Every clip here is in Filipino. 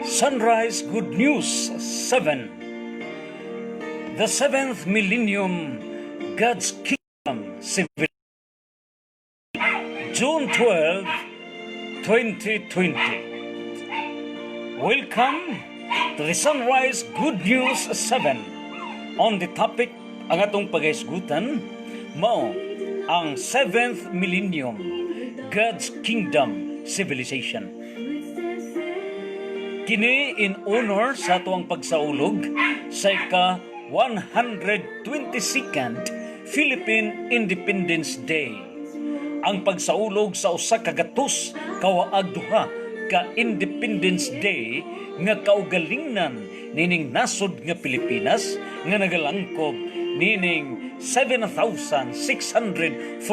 Sunrise Good News 7. The 7th Millennium, God's Kingdom Civilization. June 12, 2020. Welcome to the Sunrise Good News 7. On the topic, ang atong pag-isgutan, mao ang 7th Millennium, God's Kingdom Civilization. Kini in honor sa atuang pagsaulog sa ika-122nd Philippine Independence Day. Ang pagsaulog sa usa ka gatos kawaag duha ka Independence Day nga kaugalingnan nining nasod nga Pilipinas nga nagalangkob nining 7,641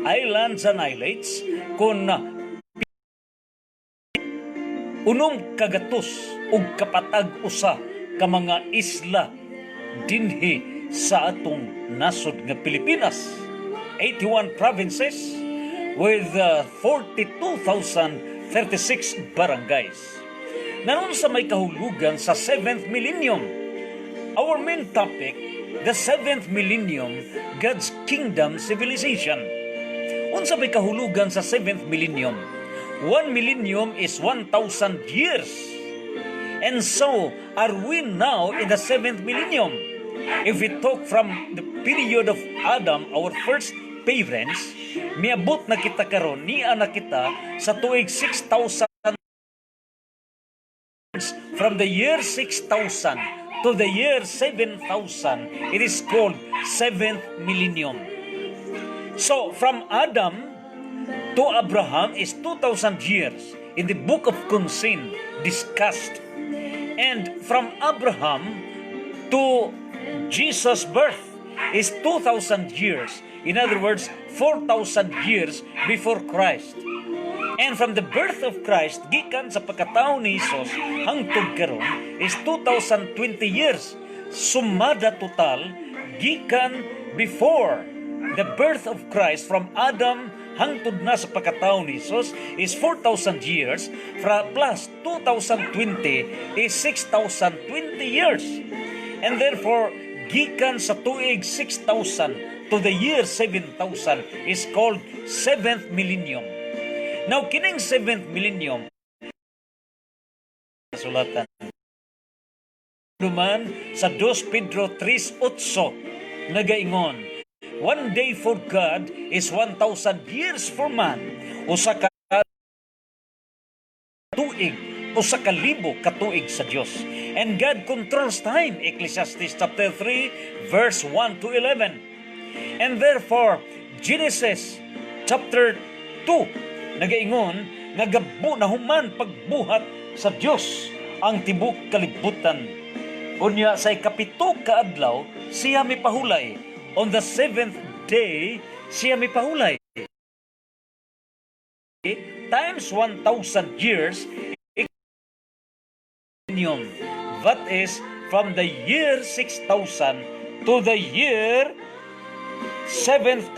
islands and islets kun unom kagatos ug kapatag usa ka mga isla dinhi sa atong nasod nga Pilipinas. 81 provinces with 42,036 barangays. Nanon sa may kahulugan sa 7th Millennium. Our main topic, the 7th Millennium, God's Kingdom Civilization. Unsa may kahulugan sa 7th Millennium? 1 millennium is 1,000 years. And so, are we now in the 7th millennium? If we talk from the period of Adam, our first parents, miabot na kita karon, niya na kita sa tuig 6,000. From the year 6,000 to the year 7,000, it is called 7th millennium. So, from Adam to Abraham is 2,000 years in the book of Consin discussed. And from Abraham to Jesus' birth is 2,000 years. In other words, 4,000 years before Christ. And from the birth of Christ, gikan sa pagkatao ni Jesus hangtod karon is 2,020 years. Sumada total, gikan before the birth of Christ from Adam hangtod na sa pagkatao ni Jesus is 4,000 years, plus 2,020 is 6,020 years. And therefore, gikan sa tuig 6,000 to the year 7,000 is called 7th millennium. Now, kining 7th millennium, sulatan duman sa 2 Pedro 3:8 nagaingon, one day for God is 1,000 years for man. Usa ka tuig, usa ka libo ka tuig sa Dios. And God controls time. Ecclesiastes chapter 3 verse 1 to 11. And therefore, Genesis chapter 2 nagaingon nagabo na human pagbuhat sa Dios ang tibok kalibutan. Unya sa ikapito ka adlaw siya mipahulay. On the 7th day, siya may pahulay. Times 1,000 years, that is from the year 6,000 to the year 7,000.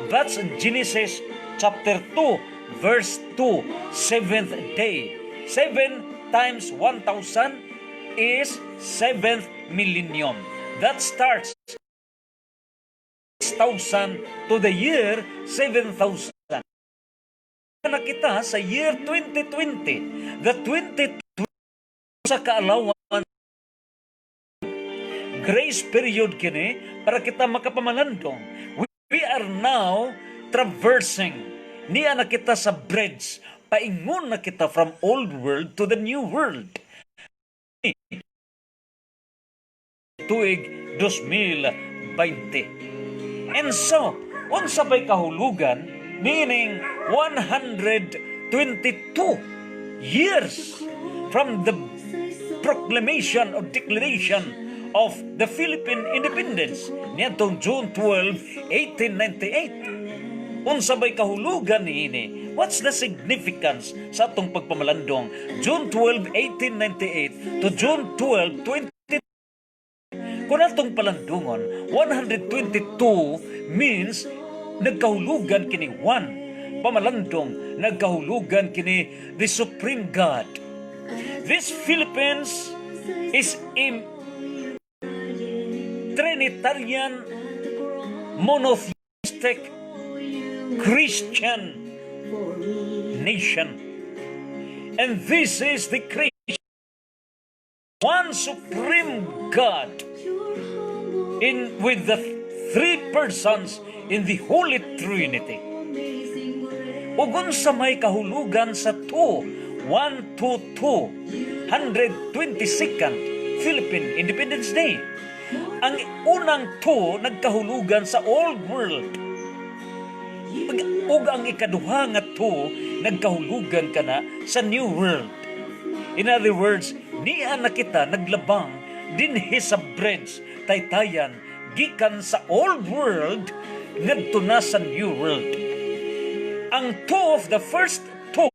That's Genesis chapter 2, verse 2, 7th day. 7 times 1,000 is 7th millennium. That starts 6,000 to the year 7,000. Na kita sa year 2020. The 2020 sa kaalawan grace period kini para kita makapamalandong. We are now traversing. Niya na kita sa bridge. Paingon na kita from old world to the new world. Tuig 2020. And so, unsa bay kahulugan, meaning 122 years from the proclamation or declaration of the Philippine independence niadtong June 12, 1898. Unsa bay kahulugan niini? What's the significance sa atong pagpamalandong June 12, 1898 to June 12, 2020? Kung atong palandungon, 122 means nagkahulugan kini 1. Pamalandong, nagkahulugan kini the Supreme God. This Philippines is a Trinitarian, monotheistic, Christian nation. And this is the creation, one supreme God with the three persons in the Holy Trinity. Ugon sa may kahulugan sa 122nd Philippine Independence Day. Ang unang 2 nagkahulugan sa Old World. Ug ang ikaduha nga 2 nagkahulugan kana sa New World. In other words, niya na kita naglabang dinhi sa bridge taytayan gikan sa Old World ngadto na sa New World. Ang 2 of the first 2,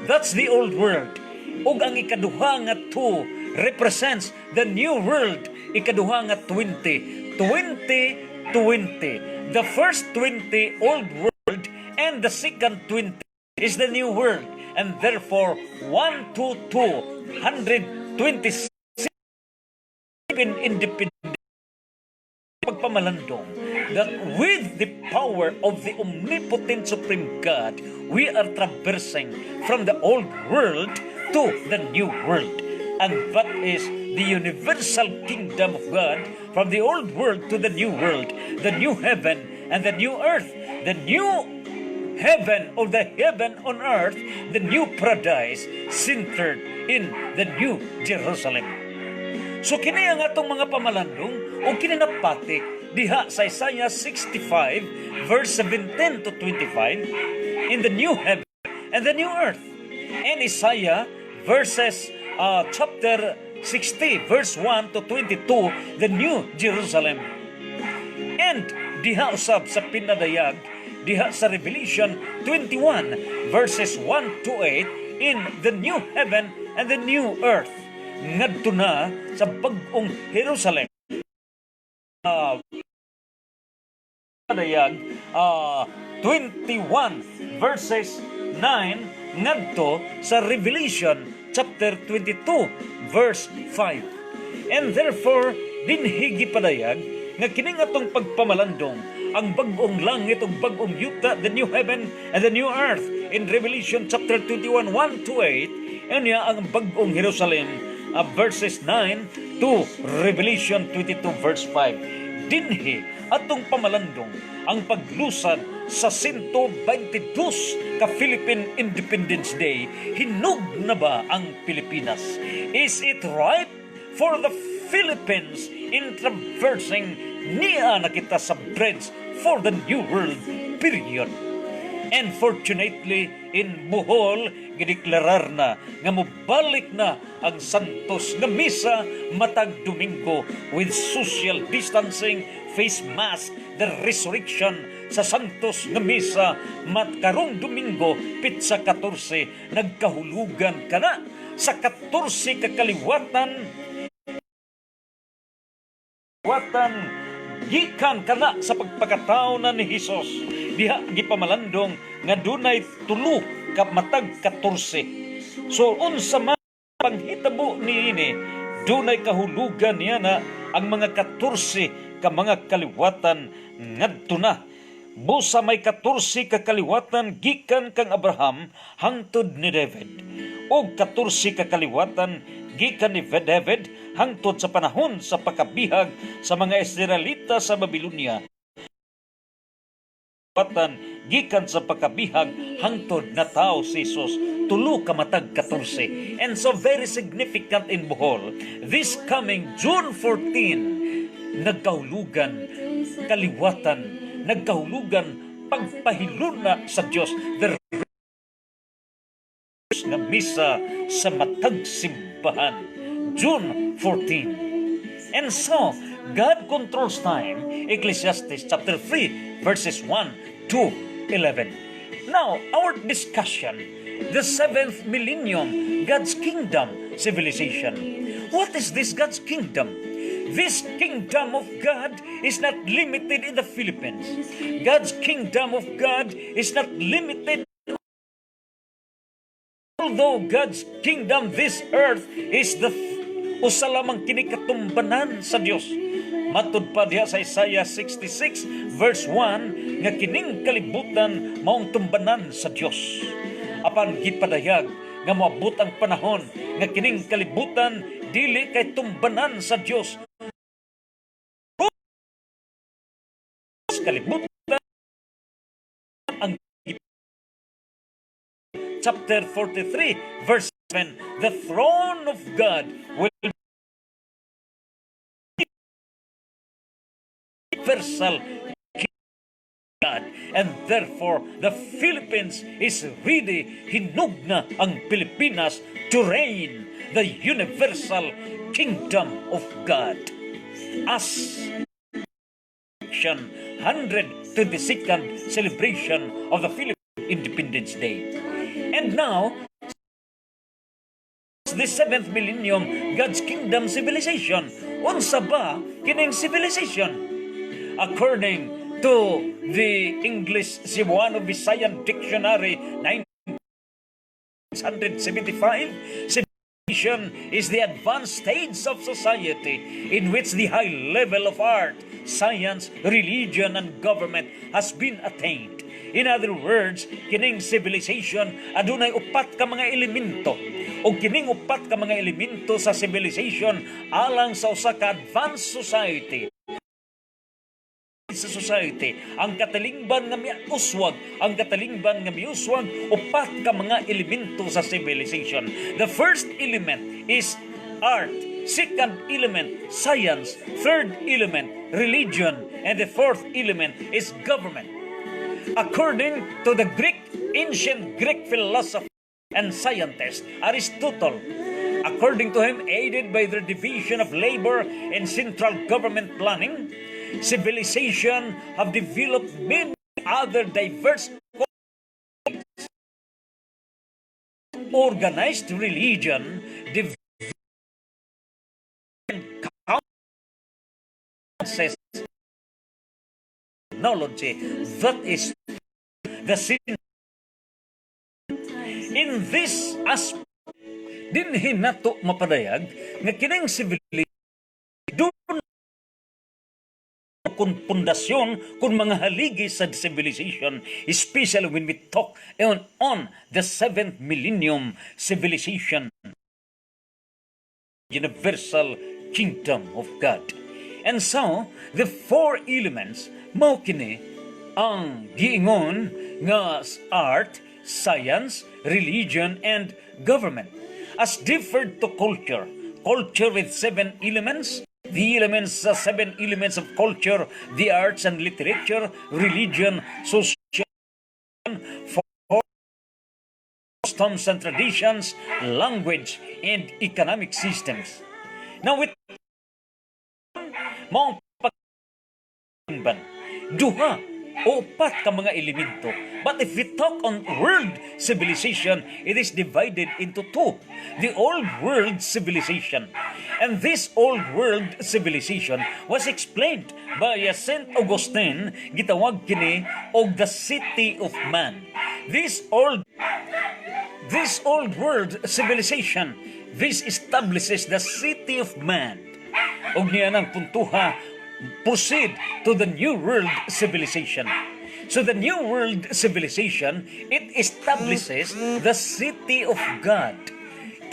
that's the Old World. Ug ang ikaduha nga 2 represents the New World. Ikaduha nga 20. The first 20 Old World and the second 20 is the New World. And therefore 122 independent pagpamalandong that with the power of the omnipotent supreme God, we are traversing from the old world to the new world. And that is the universal kingdom of God, from the old world to the new world, the new heaven and the new earth, the new heaven or the heaven on earth, the new paradise centered in the new Jerusalem. So kini ang atong mga pamalandong o kininapati diha sa Isaiah 65 verse 17 to 25 in the new heaven and the new earth, and Isaiah chapter 60 verse 1 to 22, the new Jerusalem. And diha usab sa pinadayag diha sa Revelation 21 verses 1 to 8 in the new heaven and the new earth, ngadto na sa bag-ong Jerusalem. Pinadayag 21 verses 9 ngadto sa Revelation chapter 22 verse 5. And therefore dinhi gipadayag nga kining atong pagpamalandong ang bag-ong langit ug bag-ong yuta, the new heaven and the new earth, in Revelation chapter 21 1 to 8, and ang bag-ong Jerusalem verses 9 to Revelation 22 verse 5. Dinhi atong pamalandong ang paglusad sa 122 ka Philippine Independence Day. Hinog na ba ang Pilipinas? Is it ripe for the Philippines in traversing niya na kita sa bridge for the new world period? And fortunately, in Bohol, gideklarar na nga mobalik na ang Santos nga misa matag Domingo with social distancing, face mask, the resurrection sa Santos nga misa karong Domingo, pitsa 14, nagkahulugan kana sa 14 kakaliwatan gikan kana sa pagpakatao na ni Hesus. Diha gipamalandong nga dunay 3 ka matag 14. So unsa man panghitabo niini, dunay kahulugan niya na ang mga 14 ka mga kaliwatan ngadto na. Busa may 14 ka kaliwatan gikan kang Abraham hangtod ni David, og 14 ka kaliwatan gikan ni David hangtod sa panahon sa pakabihag sa mga Israelita sa Babylonia. Gikan sa pakabihag hangtod na tao si Jesus, 3 ka matag 14. And so very significant in Bohol, this coming June 14, nagkahulugan kaliwatan, nagkahulugan pagpahiluna sa Diyos, the nga misa sa matag simbahan, June 14. And so God controls time, Ecclesiastes chapter 3 verses 1 to 11. Now, our discussion, the 7th Millennium, God's kingdom civilization. What is this God's kingdom? This kingdom of God is not limited in the Philippines. God's kingdom of God is not limited although God's kingdom, this earth is the usa lamang kini katumbanan sa Dios. Matud pa diha sa Isaiah 66 verse 1 nga kining kalibutan maong tumbanan sa Dios. Apan gipadayag nga moabot ang panahon nga kining kalibutan dili kay tumbanan sa Dios. Kalibutan ang chapter 43 verse 7, the throne of God will be universal God, and therefore the Philippines is ready, hinugna ang Pilipinas to reign the universal kingdom of God. As 122nd celebration of the Philippine Independence Day. And now, the 7th Millennium, God's Kingdom Civilization. Unsa ba kining civilization? According to the English Cebuano Visayan Dictionary 1975, civilization is the advanced stage of society in which the high level of art, science, religion, and government has been attained. In other words, kining civilization adunay upat ka mga elemento. O kining upat ka mga elemento sa civilization alang sa usa ka advanced society. Sa society, ang katalingban nga miuswag, upat ka mga elemento sa civilization. The first element is art. Second element, science. Third element, religion. And the fourth element is government. According to the ancient Greek philosopher and scientist Aristotle, according to him, aided by the division of labor and central government planning, civilization have developed many other diverse organized religion, technology, that is the sin. In this aspect, dinhi nato mapadayag nga kining civilization kun pundasyon kun mga haligi sa civilization, especially when we talk on the 7th Millennium civilization, universal kingdom of God. And so, the four elements mao kini ang giingon nga art, science, religion, and government. As differed to culture with 7 elements, the elements, 7 elements of culture, the arts and literature, religion, social, customs and traditions, language, and economic systems. Now, with maong pagbanban, duha o upat ka mga elemento. But if we talk on world civilization, it is divided into two. The old world civilization. And this old world civilization was explained by St. Augustine, gitawag kini og the city of man. This old world civilization, this establishes the city of man. Og niya nang puntuha, proceed to the new world civilization. So the new world civilization, it establishes the city of God.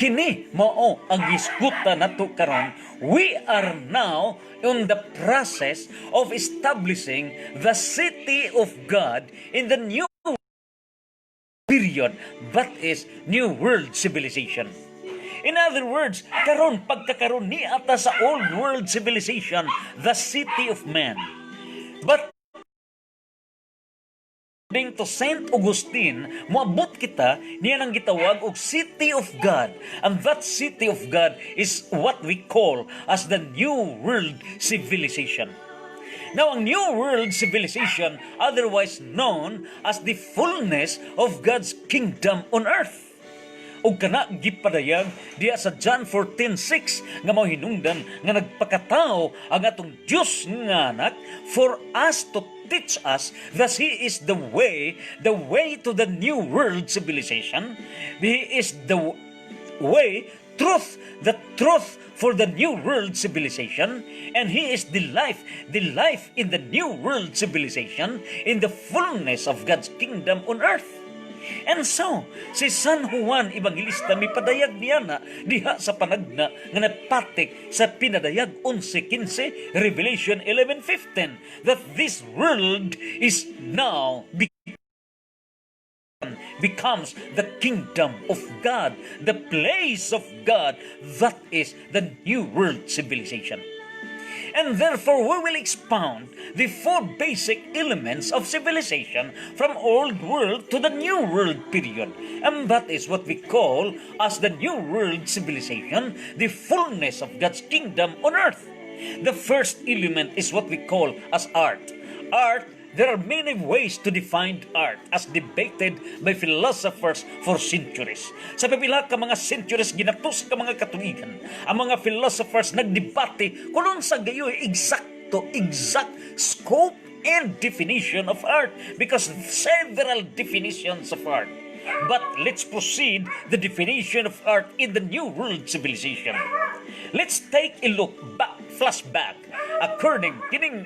Kini mao ang gisguta nato karon. We are now in the process of establishing the city of God in the new period, that is new world civilization. In other words, pagkakaroon ni ata sa old world civilization, the city of man. But according to St. Augustine, moabot kita niya nang gitawag og city of God. And that city of God is what we call as the new world civilization. Now, ang new world civilization, otherwise known as the fullness of God's kingdom on earth. O kana gipadayag diya sa John 14:6 nga mao hinungdan nga nagpakatao ang atong Dios nga anak for us to teach us that He is the way to the new world civilization. He is the way, the truth for the new world civilization, and He is the life in the new world civilization, in the fullness of God's kingdom on earth. And so, si San Juan Evangelista may padayag niya na diha sa panagna nga napatik sa pinadayag 11:15, Revelation 11:15, that this world is now becomes the kingdom of God, the place of God, that is the new world civilization. And therefore, we will expound the 4 basic elements of civilization from old world to the new world period. And that is what we call as the new world civilization, the fullness of God's kingdom on earth. The first element is what we call as art. Art, there are many ways to define art as debated by philosophers for centuries. Sa pipila ka mga centuries ginatus ka mga katuigan, ang mga philosophers nagdebate kung sa gayo exact scope and definition of art, because several definitions of art. But let's proceed the definition of art in the New World civilization. Let's take a look back, flashback. According, kining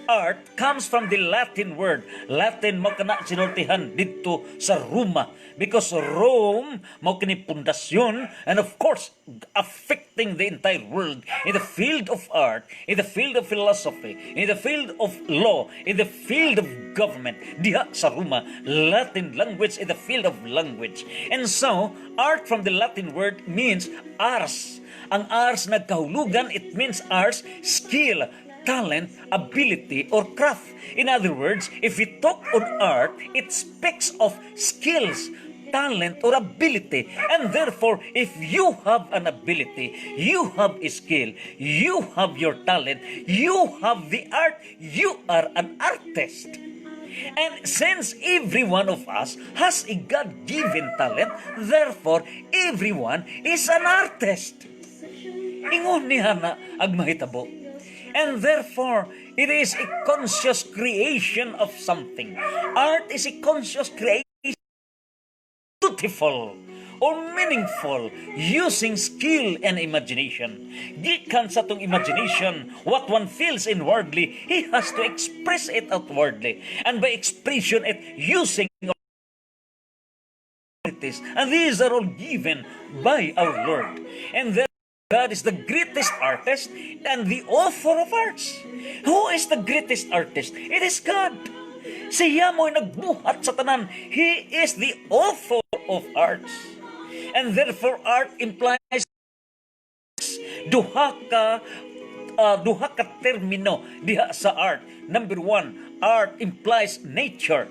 art comes from the Latin word. Latin mo kana sinultihan dito sa Roma, because Rome mo kini pundasyon, and of course affecting the entire world in the field of art, in the field of philosophy, in the field of law, in the field of government. Diha sa Roma, Latin language in the field of language. And so, art from the Latin word means ars. Ang ars nagkahulugan, it means ars, skill, talent, ability, or craft. In other words, if we talk on art, it speaks of skills, talent, or ability. And therefore, if you have an ability, you have a skill, you have your talent, you have the art, you are an artist. And since every one of us has a God-given talent, therefore, everyone is an artist. Ingon niya na agmahitabo. And therefore, it is a conscious creation of something. Art is a conscious creation, beautiful or meaningful, using skill and imagination. Gikan sa tong imagination, what one feels inwardly, he has to express it outwardly. And by expression it, using abilities. And these are all given by our Lord. And therefore, God is the greatest artist and the author of arts. Who is the greatest artist? It is God. Siya mo'y nagbuhat sa tanan. He is the author of arts. And therefore, art implies duha ka termino diha sa art. Number 1, art implies nature.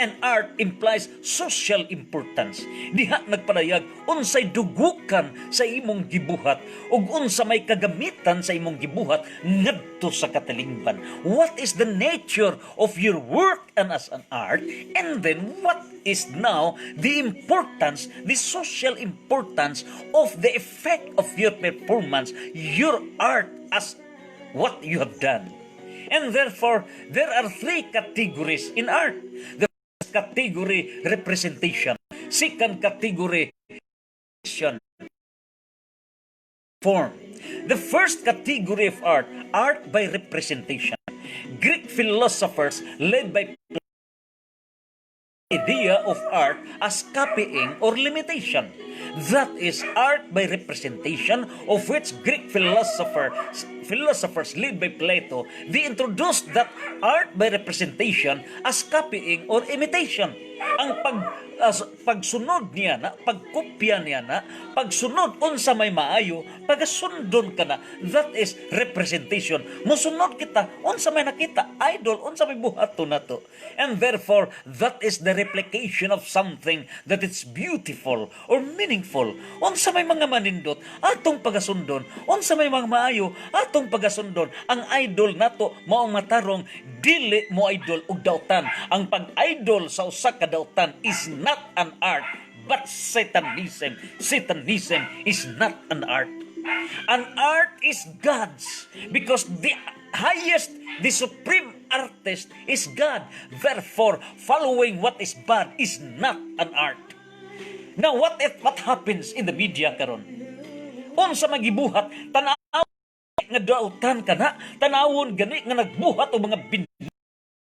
And art implies social importance. Diha nagpadayag unsay dugukan sa imong gibuhat ug unsa may kagamitan sa imong gibuhat ngadto sa katilingban. What is the nature of your work and as an art? And then what is now the importance, the social importance of the effect of your performance, your art as what you have done. And therefore, there are 3 categories in art. The category, representation. Second category, form. The first category of art, art by representation. Greek philosophers led by idea of art as copying or limitation. That is art by representation, of which Greek philosophers led by Plato, they introduced that art by representation as copying or imitation. Ang pagsunod niya na, pagkopya niya na, pagsunod unsa may maayo, pagasundon ka na, that is representation. Musunod kita, unsa may nakita, idol, unsa may buhato na to. And therefore, that is the replication of something that is beautiful or meaningful. Unsa may mga manindot, atong pagasundon. Unsa may mga maayo, atong pagasundon. Ang idol nato maong matarong, dili mo idol ug dautan. Ang pag-idol sa usa ka dautan is not an art, but Satanism. Satanism is not an art. An art is God's, because the highest, the supreme artist is God. Therefore, following what is bad is not an art. Now, what happens in the media karon? Unsa magibuhat, tanaw nga dautan ka na, tanawon gani nga nagbuhat o mga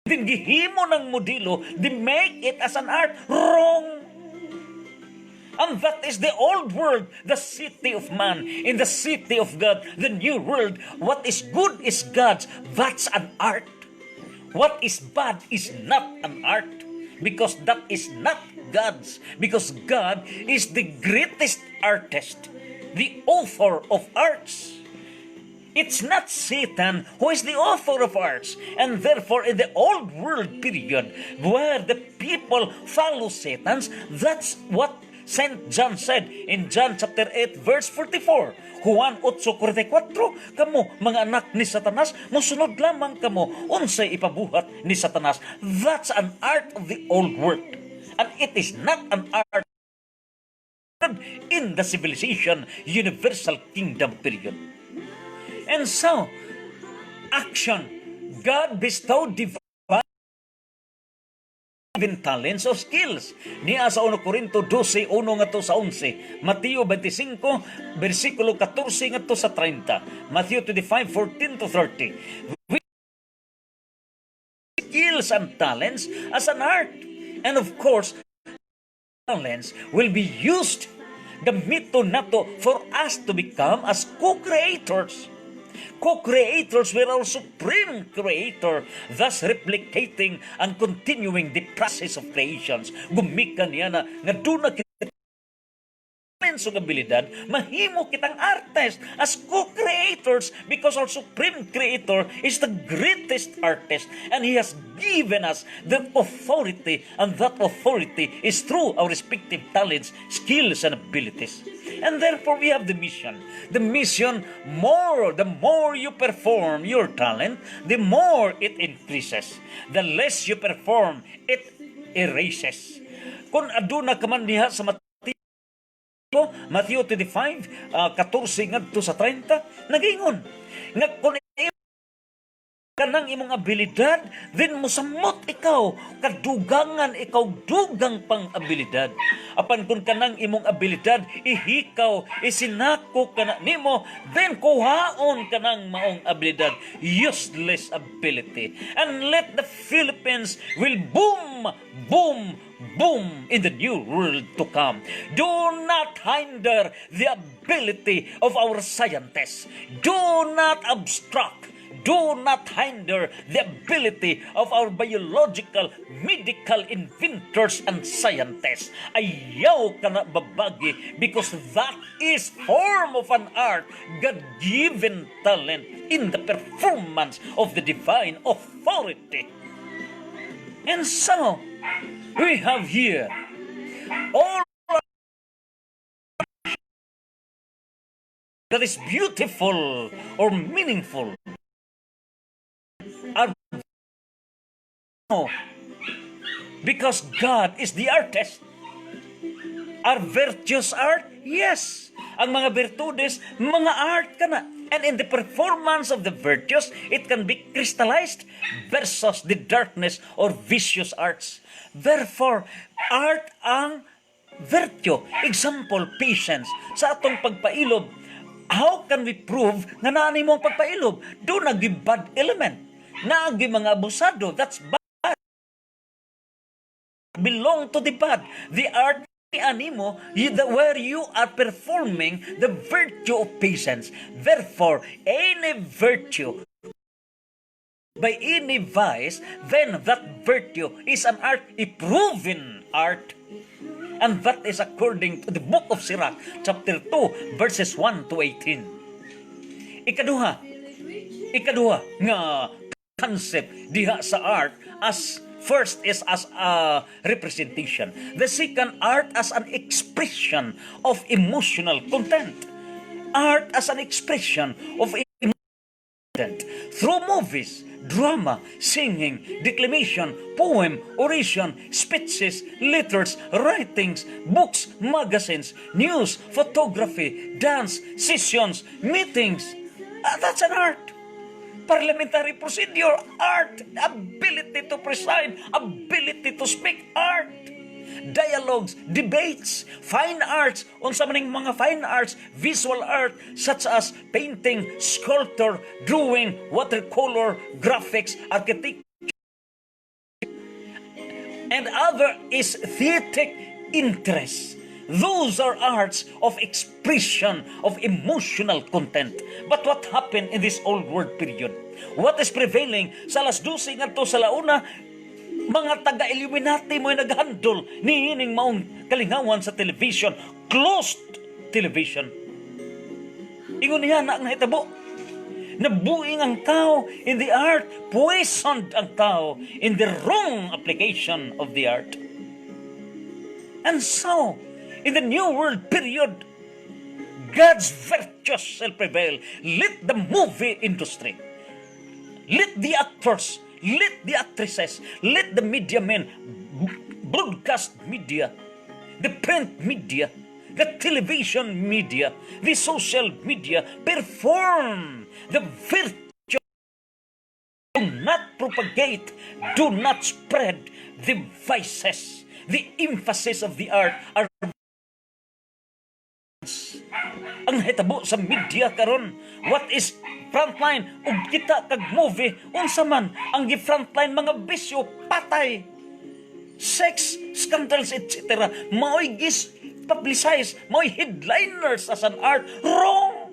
din gihimo ng modelo, they make it as an art. Wrong. And that is the old world, the city of man, in the city of God, the new world. What is good is God's. That's an art. What is bad is not an art, because that is not God's. Because God is the greatest artist, the author of arts. It's not Satan who is the author of arts. And therefore, in the old world period, where the people follow Satan's, that's what St. John said in John chapter 8, verse 44. Juan 8:44, kamo, mga anak ni Satanas, musunod lamang kamo, unsay ipabuhat ni Satanas. That's an art of the old world. And it is not an art in the civilization, universal kingdom period. And so, action. God bestowed divine talents or skills. Niya sa 1 Corinto 12, 1 nga to sa 11. Mateo 25, versikulo 14 nga to sa 30. Matthew 25, 14 to 30. Skills and talents as an art. And of course, talents will be used, gamito nato, for us to become as co-creators. Co-creators with our supreme creator, thus replicating and continuing the process of creations. Gumikan niya na nga doon na kita ng abilidad, mahimo kitang artist as co-creators, because our supreme creator is the greatest artist, and he has given us the authority, and that authority is through our respective talents, skills, and abilities. And therefore, we have the mission. The mission, the more you perform your talent, the more it increases. The less you perform, it erases. Kung aduna ka man diha sa Matthew 25, 14 ngadto sa 30, nagingon nga kung kanang imong abilidad, then musamot ikaw, kadugangan ikaw, dugang pang abilidad. Apan kung kanang imong abilidad, ihikaw, isinako kana nimo, then kuhaon kanang maong abilidad, useless ability. And let the Philippines will boom, boom, boom in the new world to come. Do not hinder the ability of our scientists. Do not obstruct. Do not hinder the ability of our biological, medical inventors and scientists. Ayaw ka na babagi, because that is form of an art, God-given talent in the performance of the divine authority. And so, we have here all that is beautiful or meaningful. Because God is the artist. Are virtues art? Yes. Ang mga virtudes, mga art ka na. And in the performance of the virtues, it can be crystallized versus the darkness or vicious arts. Therefore, art ang virtue. Example, patience. Sa atong pagpailob, how can we prove nga naani mo ang pagpailob? Do nagi bad element. Nagi mga abusado. That's bad. Belong to the bad. The art animo, where you are performing the virtue of patience. Therefore, any virtue by any vice, then that virtue is an art, a proven art. And that is according to the book of Sirach, chapter 2, verses 1 to 18. Ikaduha nga concept diha sa art, as first is as a representation. The second, art as an expression of emotional content. Art as an expression of emotional content. Through movies, drama, singing, declamation, poem, oration, speeches, letters, writings, books, magazines, news, photography, dance, sessions, meetings. That's an art. parliamentary procedure, art, ability to preside, ability to speak, art, dialogues, debates, fine arts, unsa maning mga fine arts, visual art, such as painting, sculpture, drawing, watercolor, graphics, architecture, and other aesthetic interests. Those are arts of expression of emotional content. But what happened in this old world period? What is prevailing sa alas 12 ngadto sa launa, mga taga-Illuminati mo'y naghandol ni ining maong kalingawan sa television, closed television. Ingon niya na ang nahitabo. Nabuing ang tao in the art, poisoned ang tao in the wrong application of the art. And so, in the New World period, God's virtues shall prevail. Let the movie industry, let the actors, let the actresses, let the media men, broadcast media, the print media, the television media, the social media, perform the virtue. Do not propagate, do not spread the vices. The emphasis of the art are ang hitabo sa media karon. What is frontline? Ug kita kag movie, unsa man ang gi-frontline, mga bisyo, patay, sex scandals, etc. Mao'y publicize, mao'y headliners as an art. Wrong.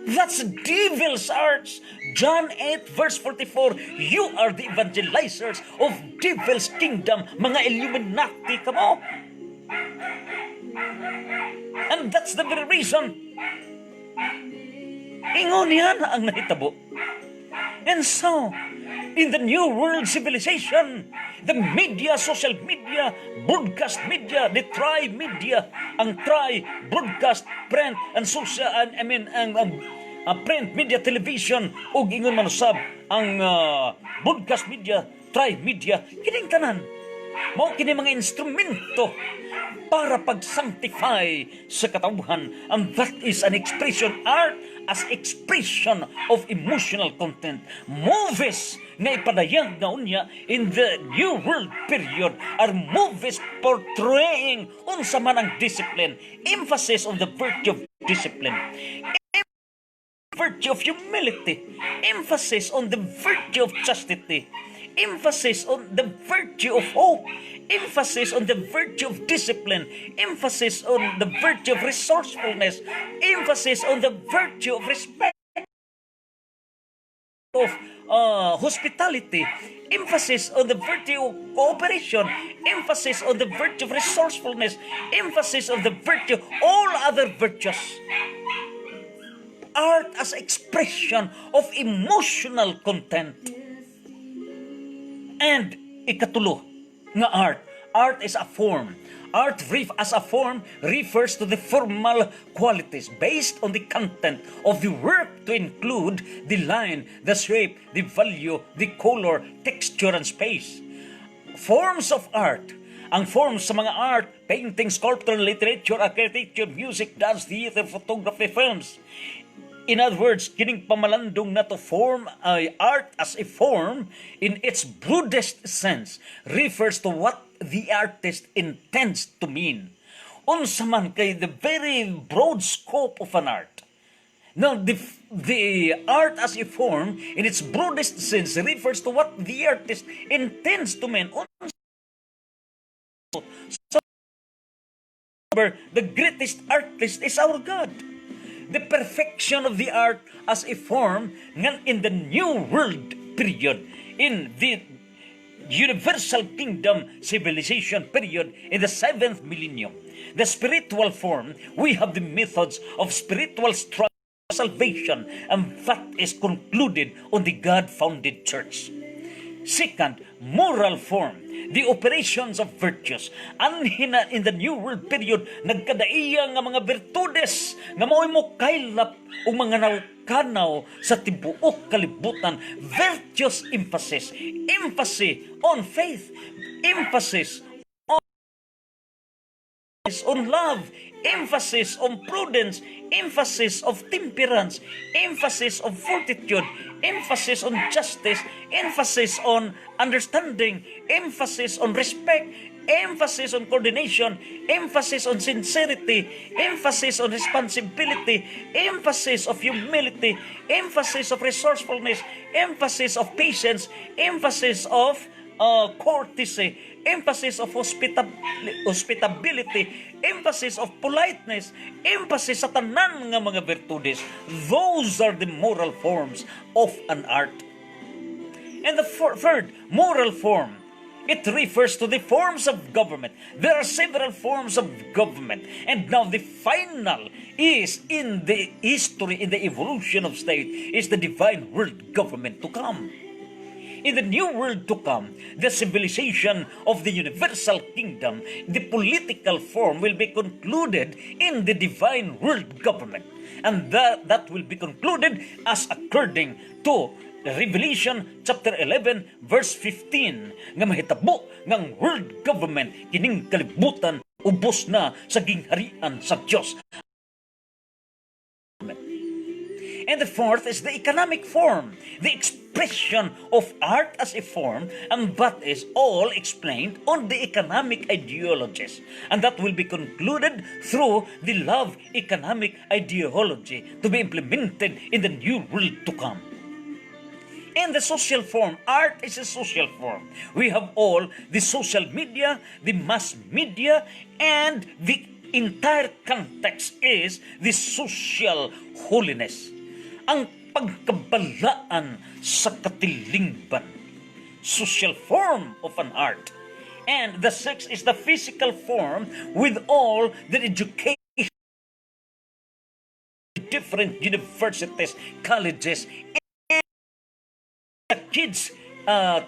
That's devil's arts. John 8 verse 44, you are the evangelizers of devil's kingdom, mga Illuminati kamo. And that's the very reason. Ingon yan ang nahitabo. And so, in the new world civilization, the media, social media, broadcast media, the tri-media, ang tri-broadcast, print, and social, print, media, television, o ingon man usab, ang broadcast media, tri-media, kining tanan. Mao kini mga instrumento para pag-sanctify sa katawhan, and that is an expression, art as expression of emotional content. Movies na ipadayag na unya in the New World period are movies portraying unsa man ang discipline, emphasis on the virtue of discipline, virtue of humility, emphasis on the virtue of chastity, emphasis on the virtue of hope, emphasis on the virtue of discipline, emphasis on the virtue of resourcefulness, emphasis on the virtue of respect, of hospitality, emphasis on the virtue of cooperation, emphasis on the virtue of resourcefulness, emphasis on the virtue, all other virtues. Art as expression of emotional content. And ikatulo nga art is a form. Art as a form refers to the formal qualities based on the content of the work to include the line, the shape, the value, the color, texture, and space. Forms of art. Ang forms sa mga art, painting, sculpture, literature, architecture, music, dance, theater, photography, films. In other words, kining pamalandong na to form art as a form in its broadest sense refers to what the artist intends to mean. Unsa man kay the very broad scope of an art. Now, the art as a form in its broadest sense refers to what the artist intends to mean. So, the greatest artist is our God. The perfection of the art as a form in the New World period, in the universal kingdom civilization period, in the 7th millennium. The spiritual form, we have the methods of spiritual salvation, and that is concluded on the God-founded church. Second, moral form, the operations of virtues. Anhina in the New World period, nagkadaiya nga mga virtudes nga mao'y mo kailap o mga nawkanaw sa tibuok kalibutan. Virtuous emphasis on faith, emphasis on love, emphasis on prudence, emphasis of temperance, emphasis of fortitude, emphasis on justice, emphasis on understanding, emphasis on respect, emphasis on coordination, emphasis on sincerity, emphasis on responsibility, emphasis of humility, emphasis of resourcefulness, emphasis of patience, emphasis of courtesy, emphasis of hospitality, emphasis of politeness, emphasis sa tanan nga mga virtudes. Those are the moral forms of an art. And the third moral form, it refers to the forms of government. There are several forms of government. And now the final is in the history, in the evolution of state, is the divine world government to come. In the new world to come, the civilization of the universal kingdom, the political form will be concluded in the divine world government. And that will be concluded as according to Revelation chapter 11 verse 15 nga mahitabo ng world government kining kalibutan ubos na sa gingharian sa Dios. And the fourth is the economic form, the expression of art as a form, and that is all explained on the economic ideologies. And that will be concluded through the love economic ideology to be implemented in the new world to come. In the social form, art is a social form. We have all the social media, the mass media, and the entire context is the social holiness. Ang pagkabalaan sa katilingban, social form of an art. And the sixth is the physical form with all the education, different universities, colleges, and kids,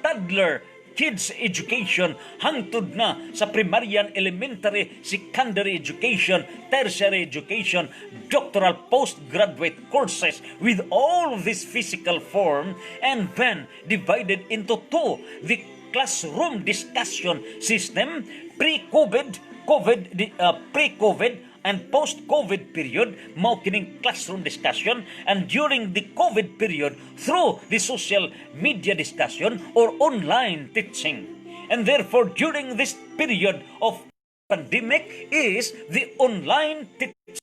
toddler, kids education, hangtod na sa primary, elementary, secondary education, tertiary education, doctoral, postgraduate courses with all this physical form, and then divided into two, the classroom discussion system, pre-COVID, pre-COVID, and post-COVID period, mao kining classroom discussion, and during the COVID period, through the social media discussion or online teaching. And therefore, during this period of pandemic is the online teaching,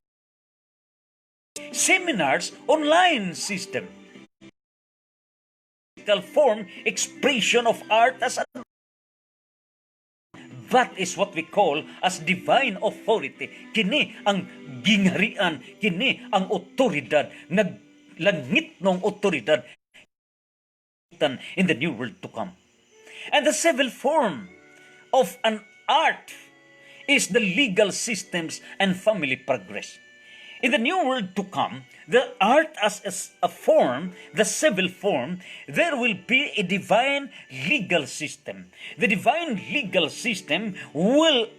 seminars, online system. Form, expression of art as a that is what we call as divine authority. Kini ang gingharian, kini ang otoridad, naglangit ng otoridad in the new world to come. And the civil form of an art is the legal systems and family progress. In the new world to come, the art as a form, the civil form, there will be a divine legal system. The divine legal system will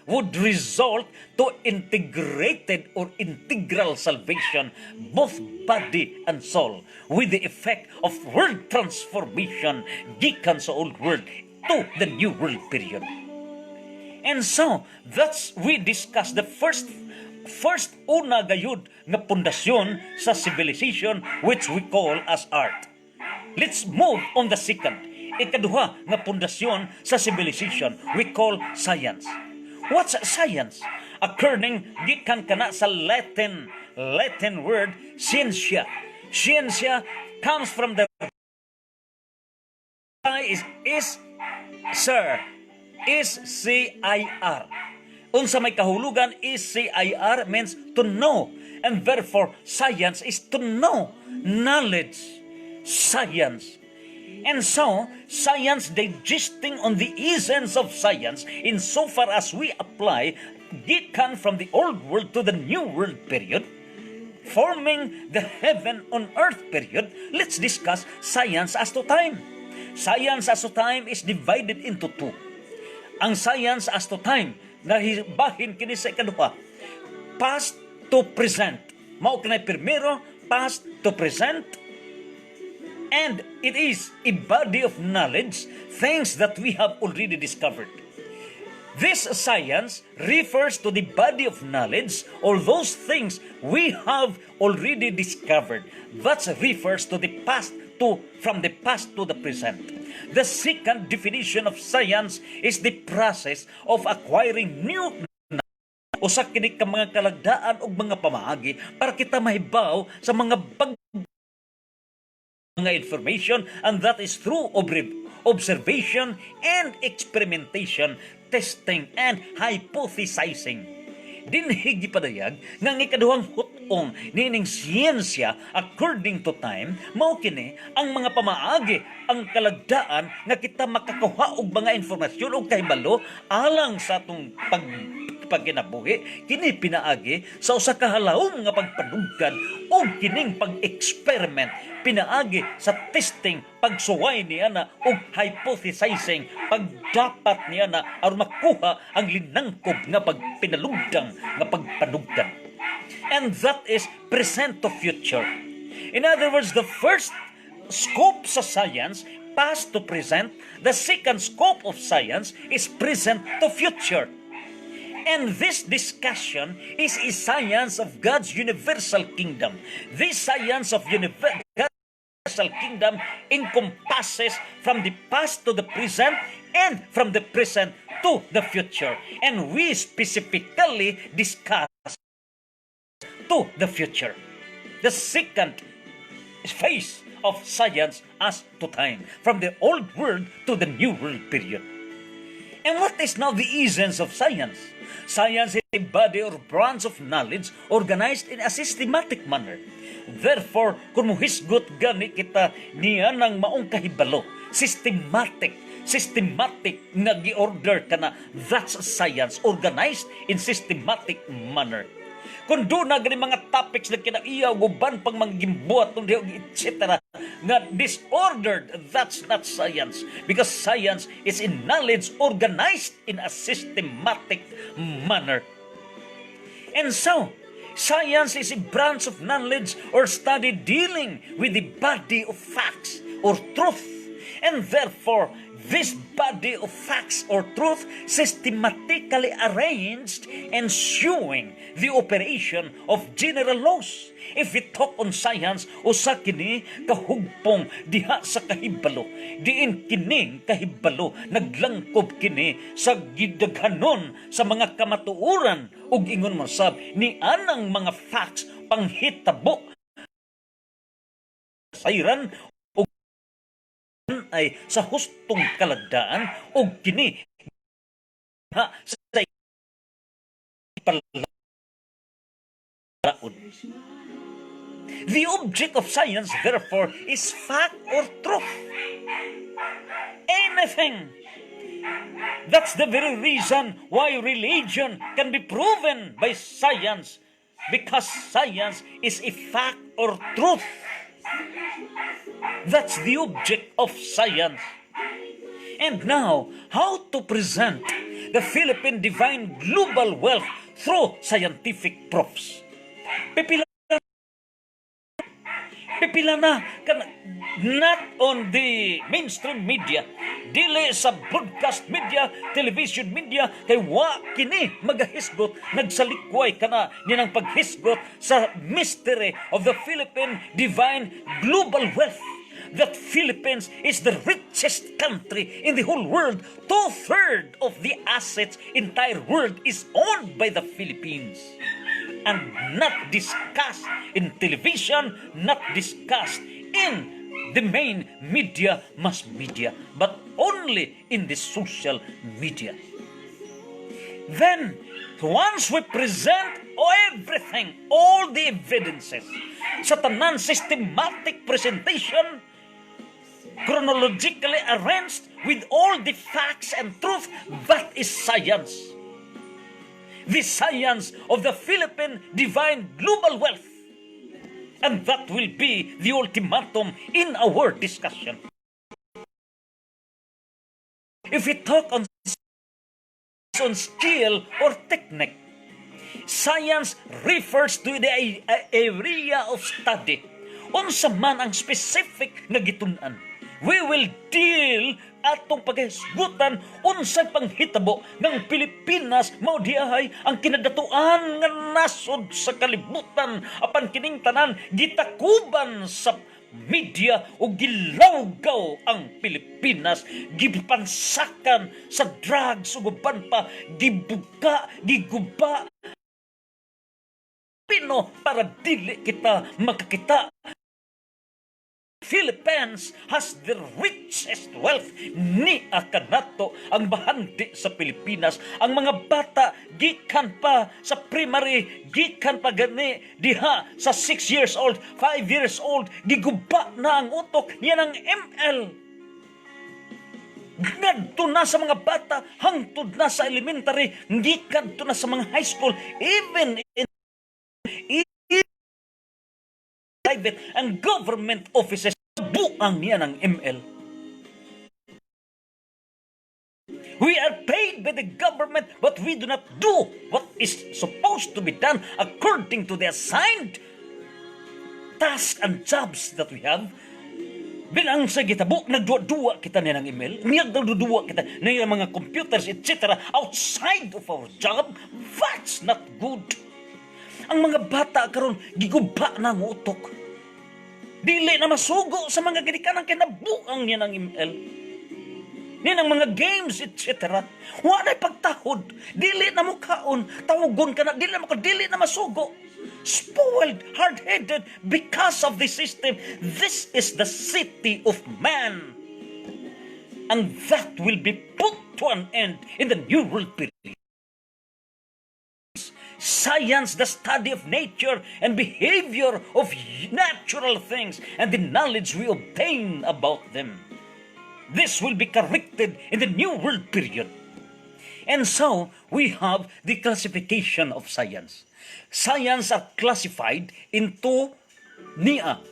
would result to integrated or integral salvation, both body and soul, with the effect of world transformation, gikan sa old world to the new world period. And so, we discuss the first una gayud nga pundasyon sa civilization which we call as art. Let's move on the second. Ikaduha nga pundasyon sa civilization we call science. What's science? According gikan kana sa Latin word scientia. Scientia comes from the S-C-I-R. Unsa may kahulugan is CIR means to know, and therefore science is to know, knowledge, science. And so, science digesting on the essence of science insofar as we apply gikan from the old world to the new world period, forming the heaven on earth period. Let's discuss science as to time. Science as to time is divided into two. Ang science as to time nahibahin kini sa ikaduha, past to present. Mao kanay primero, past to present, and it is a body of knowledge, things that we have already discovered. This science refers to the body of knowledge or those things we have already discovered. That refers to the past from the past to the present. The second definition of science is the process of acquiring new usa kini ka mga kalagdaan ug mga pamaagi para kita mahibaw sa mga information, and that is through observation and experimentation, testing and hypothesizing. Dinhi gipadayag nga ang ikaduhang hutong nining siyensya according to time mao kini ang mga pamaagi, ang kalagdaan nga kita makakuha og mga informasyon og kahibalo alang sa atong pagkinabuhi, kini pinaagi sa usa ka halawom nga pagpaduggan o kining pag-experiment, pinaagi sa testing, pagsuway niya na o hypothesizing, pagdapat niya na aron makuha ang linangkob nga pagpinalugdang nga pagpaduggan. And that is present to future. In other words, the first scope sa science, past to present. The second scope of science is present to future. And this discussion is a science of God's universal kingdom. This science of universal kingdom encompasses from the past to the present and from the present to the future. And we specifically discuss to the future. The second phase of science as to time, from the old world to the new world period. And what is now the essence of science? Science is a body or branch of knowledge organized in a systematic manner. Therefore, kung muhisgot gani kita niya ng maong kahibalo, systematic nga gi-order ka na, that's science, organized in systematic manner. Kung doon na gani mga topics na kinaiyaw, guban pang mga gimbuat, etc. nga disordered, that's not science. Because science is in knowledge organized in a systematic manner. And so, science is a branch of knowledge or study dealing with the body of facts or truth. And therefore, this body of facts or truth systematically arranged and showing the operation of general laws. If we talk on science, usa kini kahugpong diha sa kahibalo. Diin kining kahibalo naglangkob kini sa gidaghanon sa mga kamatuoran ug ingon masab ni anang mga facts panghitabo sayran ay sa hustong kalagdaan o kini ha sa palaod. The object of science, therefore, is fact or truth. Anything. That's the very reason why religion can be proven by science, because science is a fact or truth. That's the object of science. And now, how to present the Philippine divine global wealth through scientific proofs? Pipila na, not on the mainstream media, dili sa broadcast media, television media, kay wa kini magahisgot, nagsalikway ka na ninang paghisgot sa mystery of the Philippine divine global wealth. That Philippines is the richest country in the whole world. 2/3 of the assets entire world is owned by the Philippines. And not discussed in television, not discussed in the main media, mass media, but only in the social media. Then, once we present everything, all the evidences, sa tanan systematic presentation, chronologically arranged with all the facts and truth, that is science. The science of the Philippine divine global wealth. And that will be the ultimatum in our discussion. If we talk on skill or technique, science refers to the area of study. Unsa man ang specific nga gitun-an. we will deal atong paghisgutan unsay panghitabo ng Pilipinas mao diay ang kinadatuan nga nasod sa kalibutan apan kining tanan gitakuban sa media o gilawgaw ang Pilipinas, gipansakan sa drugs ug uban pa gibuka giguba Pino para dili kita makakita. Philippines has the richest wealth ni akanato ang bahandi sa Pilipinas. Ang mga bata gikan pa sa primary, gikan pa gani diha sa 6 years old, 5 years old, giguba na ang utok niya ng ML. Ngadto na sa mga bata, hangtod na sa elementary, gikan to na sa mga high school, even in private and government offices, buang niya ng ML. We are paid by the government, but we do not do what is supposed to be done according to the assigned tasks and jobs that we have. Bilang sa gitabo, nagduwa kita niya ng email, nagduwa kita ng mga computers, etc. outside of our job. That's not good. Ang mga bata karon giguba na ang utok. Dili na masugo sa mga ginikanan kinabuang niya ng email. Niya ng mga games, etc. Wala pagtahod. Dili na mo kaon. Tawagon ka na. Dili na masugo. Spoiled, hard-headed because of the system. This is the city of man. And that will be put to an end in the New World period. Science, the study of nature and behavior of natural things and the knowledge we obtain about them. This will be corrected in the New World period. And so, we have the classification of science. Science are classified into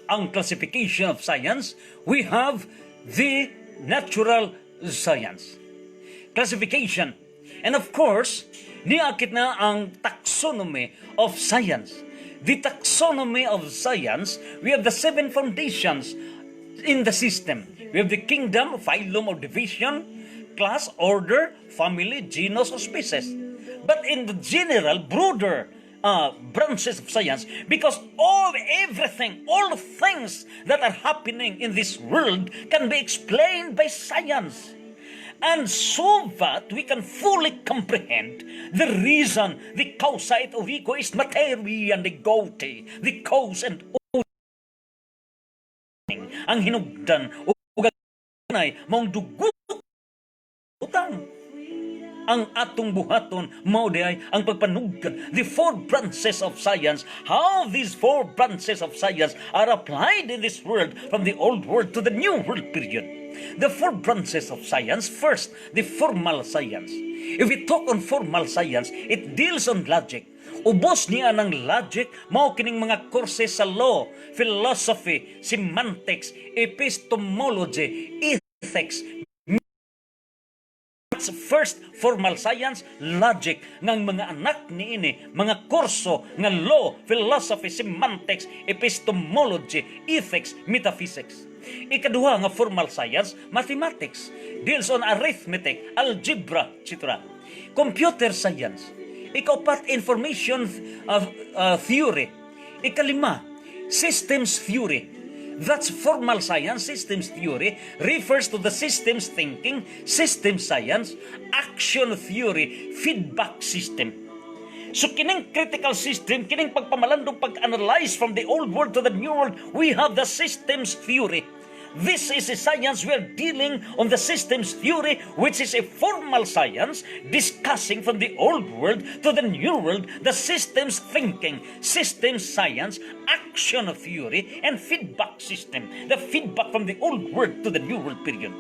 ang classification of science. We have the natural science. Classification. And of course, niakit na ang taxonomy of science. The taxonomy of science, we have the 7 foundations in the system. We have the kingdom, phylum or division, class, order, family, genus or species. But in the general, broader branches of science, because everything, all things that are happening in this world can be explained by science. And so that we can fully comprehend the reason, the causa et origo est materia and the gote, the cause and ang hinugdan o ganay maong dugo utang ang atong buhaton mao diay ang pagpanugad. The 4 branches of science, how these 4 branches of science are applied in this world from the old world to the new world period. The 4 branches of science. First, the formal science. If we talk on formal science, it deals on logic. Ubos niya ng logic, mao kining mga courses sa law, philosophy, semantics, epistemology, ethics. First, formal science, logic ng mga anak ni ini, mga kurso nga law, philosophy, semantics, epistemology, ethics, metaphysics. Ikaduha nga formal science, mathematics, deals on arithmetic, algebra, etc. Computer science. Ikaupat, information theory. Ikalima, systems theory. That's formal science. Systems theory refers to the systems thinking, system science, action theory, feedback system. So kining critical system, kining pagpamalandong pag-analyze from the old world to the new world, we have the systems theory. This is a science we are dealing on the systems theory, which is a formal science discussing from the old world to the new world the systems thinking, systems science, action theory, and feedback system. The feedback from the old world to the new world period.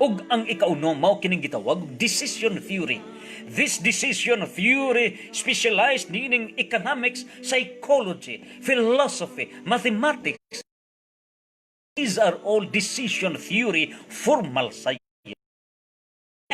Og ang ikauno mao kining gitawag decision theory. This decision theory specialized in economics, psychology, philosophy, mathematics. These are all decision theory, formal science.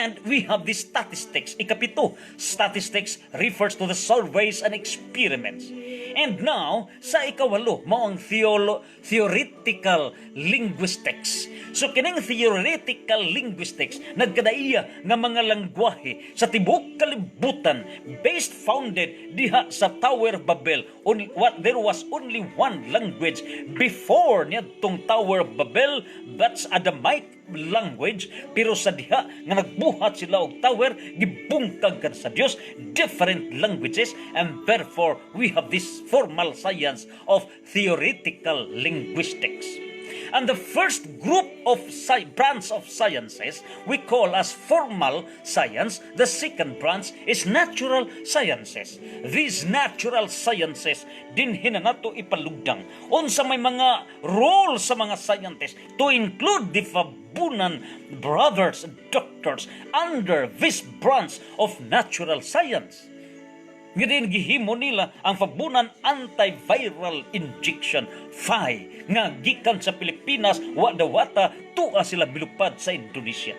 And we have the statistics. Ikapito, statistics refers to the surveys and experiments. And now, sa ikawalo, mao ang theoretical linguistics. So, kining theoretical linguistics, nagkadaiya nga mga langwahe sa tibuok kalibutan, based founded diha sa Tower of Babel. There was only one language before niyadtong Tower of Babel, that's Adamite language, pero sa diha nga nagbuhat sila og tower, gibungkag kan sa Dios different languages, and therefore we have this formal science of theoretical linguistics. And the first group of branch of sciences we call as formal science. The second branch is natural sciences. These natural sciences dinhi na nato ipalugdang unsa may mga role sa mga scientists to include the Fabunan brothers and doctors under this branch of natural science. Ngayon gihimo nila ang Fabunan antiviral injection FAI nga gikan sa Pilipinas wada-wata tuwa sila bilupad sa Indonesia.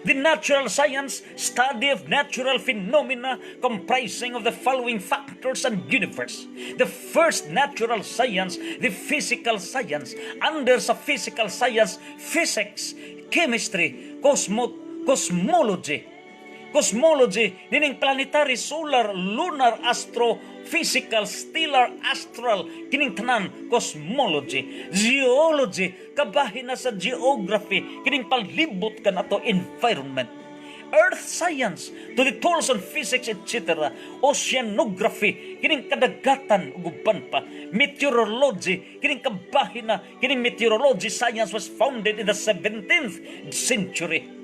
The natural science, study of natural phenomena comprising of the following factors and universe. The first natural science, the physical science. Under sa physical science, physics, chemistry, cosmology, nining planetary, solar, lunar, astrophysical, stellar, astral, kining tanan, cosmology, geology, kabahin na sa geography, kining palibot ka na to, environment, earth science, to the tools on physics, etc., oceanography, kining kadagatan, uguban pa, meteorology, kining kabahin na, kining meteorology science was founded in the 17th century.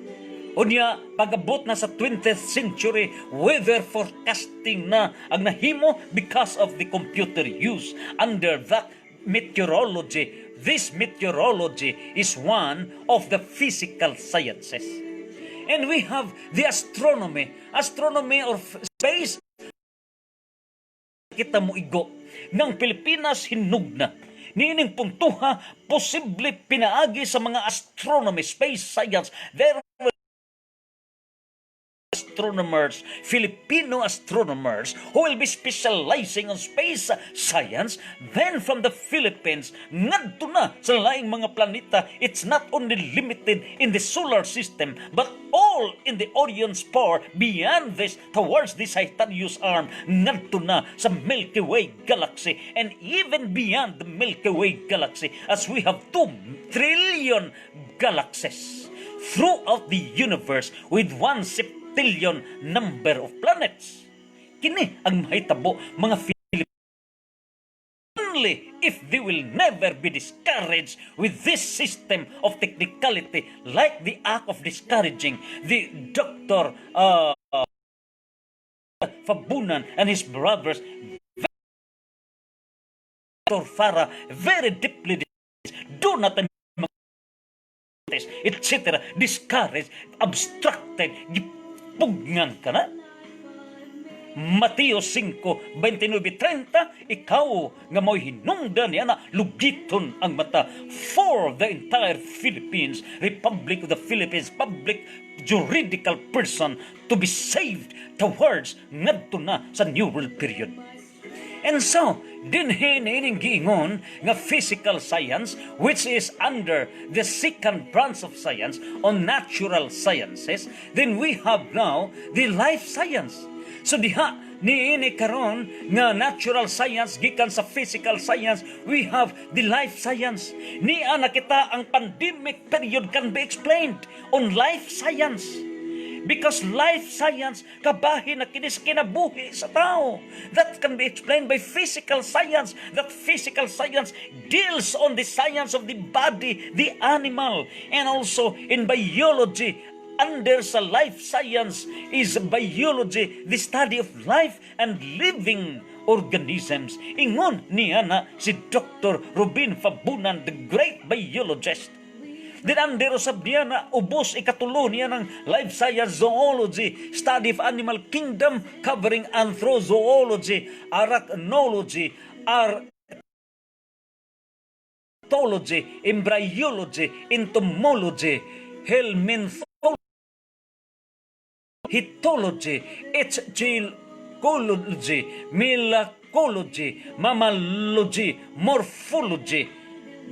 Unya, pagabot na sa 20th century, weather forecasting na ang nahimo because of the computer use. Under that meteorology, this meteorology is one of the physical sciences. And we have the astronomy or space. Kita mo igo, ng Pilipinas hinugna. Nining puntuha, posible pinaagi sa mga astronomy, space science. There astronomers, Filipino astronomers who will be specializing on space science. Then from the Philippines, ngadto na sa laing mga planeta. It's not only limited in the solar system, but all in the Orion spore, beyond this, towards the Sagittarius arm, ngadto na sa Milky Way galaxy, and even beyond the Milky Way galaxy, as we have 2 trillion galaxies throughout the universe with 1 septillion number of planets. Kini ang mahitabo mga Filipino, only if they will never be discouraged with this system of technicality, like the act of discouraging the Dr. Fabunan and his brothers, Dr. Farah, very deeply do not etc. discouraged, abstracted, gipugnan ka na. Mateo 5:29-30, ikaw nga mo'y hinungdan niya na lugiton ang mata for the entire Philippines, Republic of the Philippines, public juridical person to be saved towards ngadto na sa New World period. And so, dinhi nining giingon nga physical science, which is under the second branch of science on natural sciences, then we have now the life science. So diha niini karon nga natural science gikan sa physical science, we have the life science. Niya nakita ang pandemic period can be explained on life science. Because life science, kabahin na kinis kinabuhi sa tao. That can be explained by physical science. That physical science deals on the science of the body, the animal, and also in biology. Under sa life science is biology, the study of life and living organisms. Ingon niya na si Dr. Robin Fabunan, the great biologist. Dinandero sab niya na ubos ikatulo niya ng life science, zoology, study of animal kingdom, covering anthrozoology, arachnology, archaeology, embryology, entomology, helminthology, histology, ecology, milacology, mammalogy, morphology,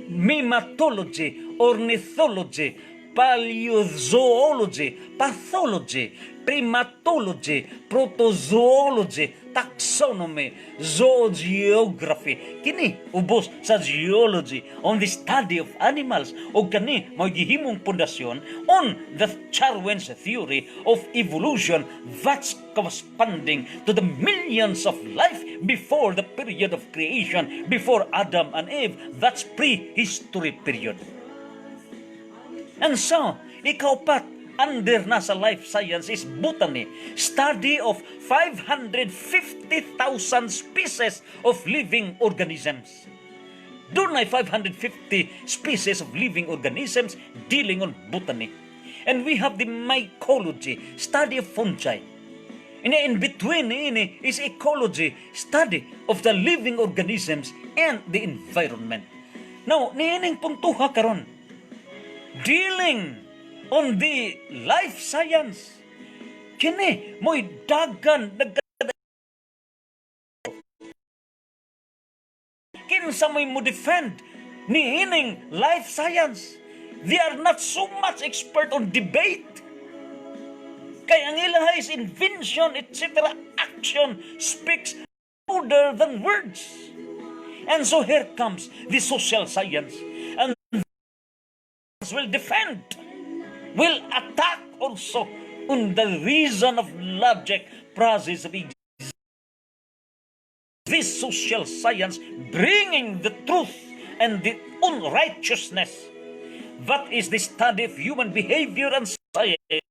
mimatology, ornithology, paleozoology, pathology, primatology, protozoology, taxonomy, zoogeography. Kini ubos sa geology on the study of animals, o kani mao gihimong pundasyon on the Darwin's theory of evolution that's corresponding to the millions of life before the period of creation, before Adam and Eve. That's prehistory period. And so, ikaw pat, under na sa life science is botany, study of 550,000 species of living organisms. Doon ay 550 species of living organisms dealing on botany. And we have the mycology, study of fungi. And in between ini is ecology, study of the living organisms and the environment. Now, niining puntuha karon, dealing on the life science, kini mo'y dagan kinsa mo'y mo defend ni ining life science. They are not so much expert on debate. Kay ang ilaha is invention, etc. Action speaks louder than words. And so here comes the social science, and will defend, will attack also on the reason of logic, process of existence. This social science bringing the truth and the unrighteousness. That is the study of human behavior and society.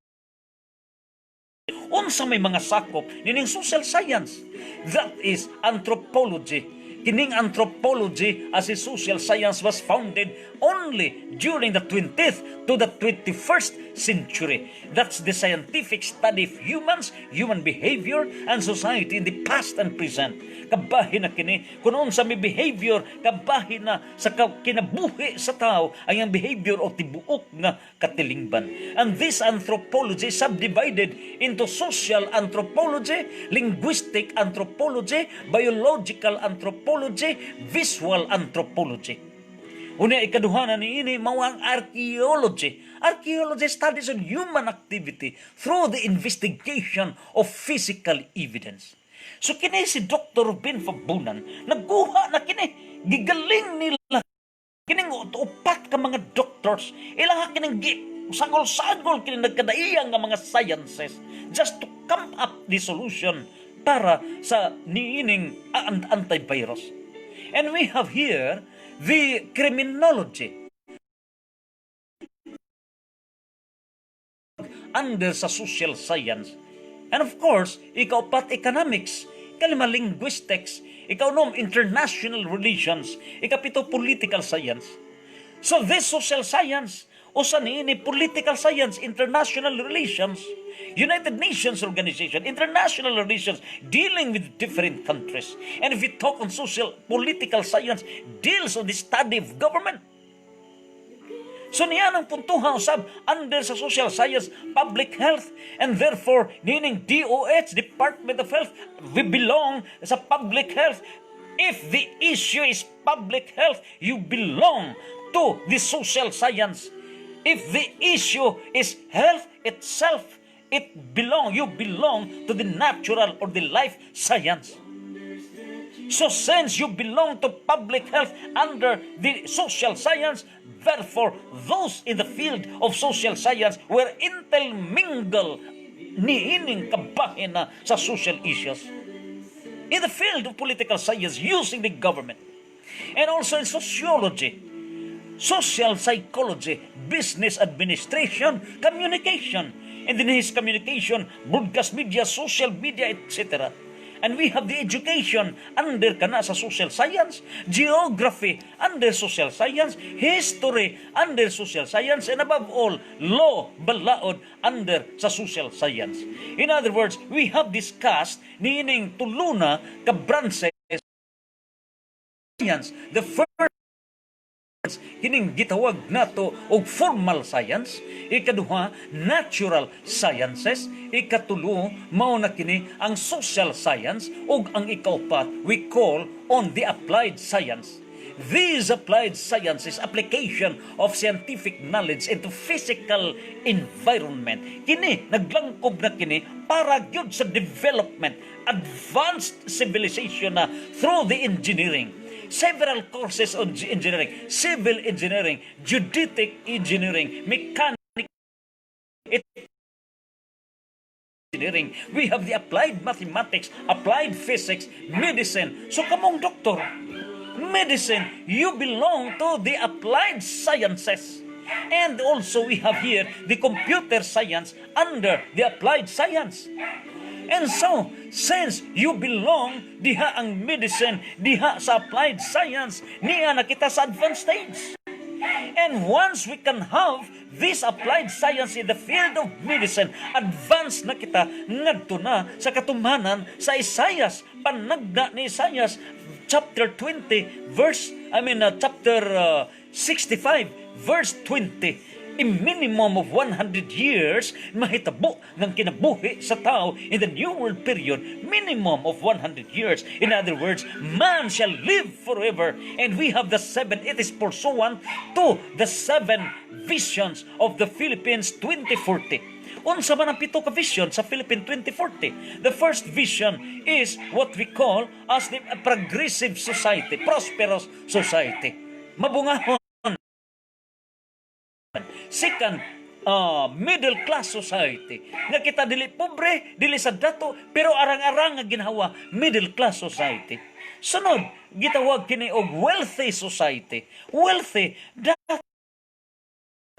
Unsa may mga sakop nining social science? That is anthropology. Kining anthropology as a social science was founded only during the 20th to the 21st century. That's the scientific study of humans, human behavior, and society in the past and present. Kabahin na kini, kung sa may behavior, kabahin na sa kinabuhi sa tao, ay ang behavior o tibuok nga katilingban. And this anthropology subdivided into social anthropology, linguistic anthropology, biological anthropology, visual anthropology. Una ikaduhanan ni ini mao ang archaeology. Archaeology studies on human activity through the investigation of physical evidence. So kini si Dr. Ben Fabunan, nagkuha na kini, gigaling nila kining upat ka mga doctors, ilang kining sagol-sagol kini nagkadaiyang nga mga sciences just to come up the solution para sa niining antivirus. And we have here the criminology under sa social science. And of course, ikaw pat economics, ikalima linguistics, ikaw nom international relations, ikapito political science. So this social science, usa niini political science, international relations, United Nations Organization, international relations, dealing with different countries. And if we talk on social political science, deals on the study of government. So niyan ang puntuhan usab under sa social science, public health, and therefore nining DOH, Department of Health, we belong sa public health. If the issue is public health, you belong to the social science. If the issue is health itself, you belong to the natural or the life science. So since you belong to public health under the social science, therefore those in the field of social science were intermingled niining kabahin na sa social issues. In the field of political science, using the government, and also in sociology, social psychology, business administration, communication, and then his communication, broadcast media, social media, etc. And we have the education under kana sa social science, geography under social science, history under social science, and above all, law, balaod under sa social science. In other words, we have discussed niining tuluna ka branches science. The first kining gitawag nato og formal science, ikaduha natural sciences, ikatulo mao na kini ang social science, ug ang ikaupat we call on the applied science. These applied sciences, application of scientific knowledge into physical environment. Kini, naglangkob na kini para gyud sa development, advanced civilization na through the engineering. Several courses on engineering, civil engineering, geodetic engineering, mechanical engineering. We have the applied mathematics, applied physics, medicine. So kamong doktor, medicine, you belong to the applied sciences. And also we have here the computer science under the applied science. And so, since you belong diha ang medicine, diha sa applied science, niya na kita sa advanced stage. And once we can have this applied science in the field of medicine, advanced na kita ngadto na sa katumanan sa Isaias, panagda ni Isaias chapter 65 verse 20. A minimum of 100 years mahitabo ng kinabuhi sa tao in the New World period. Minimum of 100 years. In other words, man shall live forever. And we have the seven. It is pursuant to the seven visions of the Philippines 2040. Unsa man ang pito ka vision sa Philippine 2040? The first vision is what we call as the progressive society, prosperous society. Mabungahon. Second, middle class society. Nga kita dili pobre, dili sa dato, pero arang-arang nga ginhawa middle class society. Sunod, gitawag kini og wealthy society. Wealthy,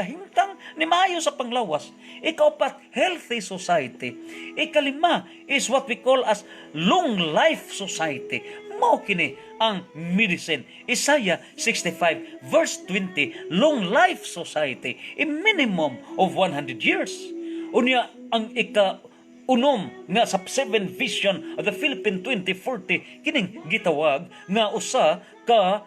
hintang ni maayo sa panglawas. Ikaapat, healthy society. Ikalima is what we call as long life society. Mao kini ang medicine. Isaiah 65 verse 20, long life society, a minimum of 100 years. Unya ang unom nga sa seven vision of the Philippine 2040 kining gitawag nga usa ka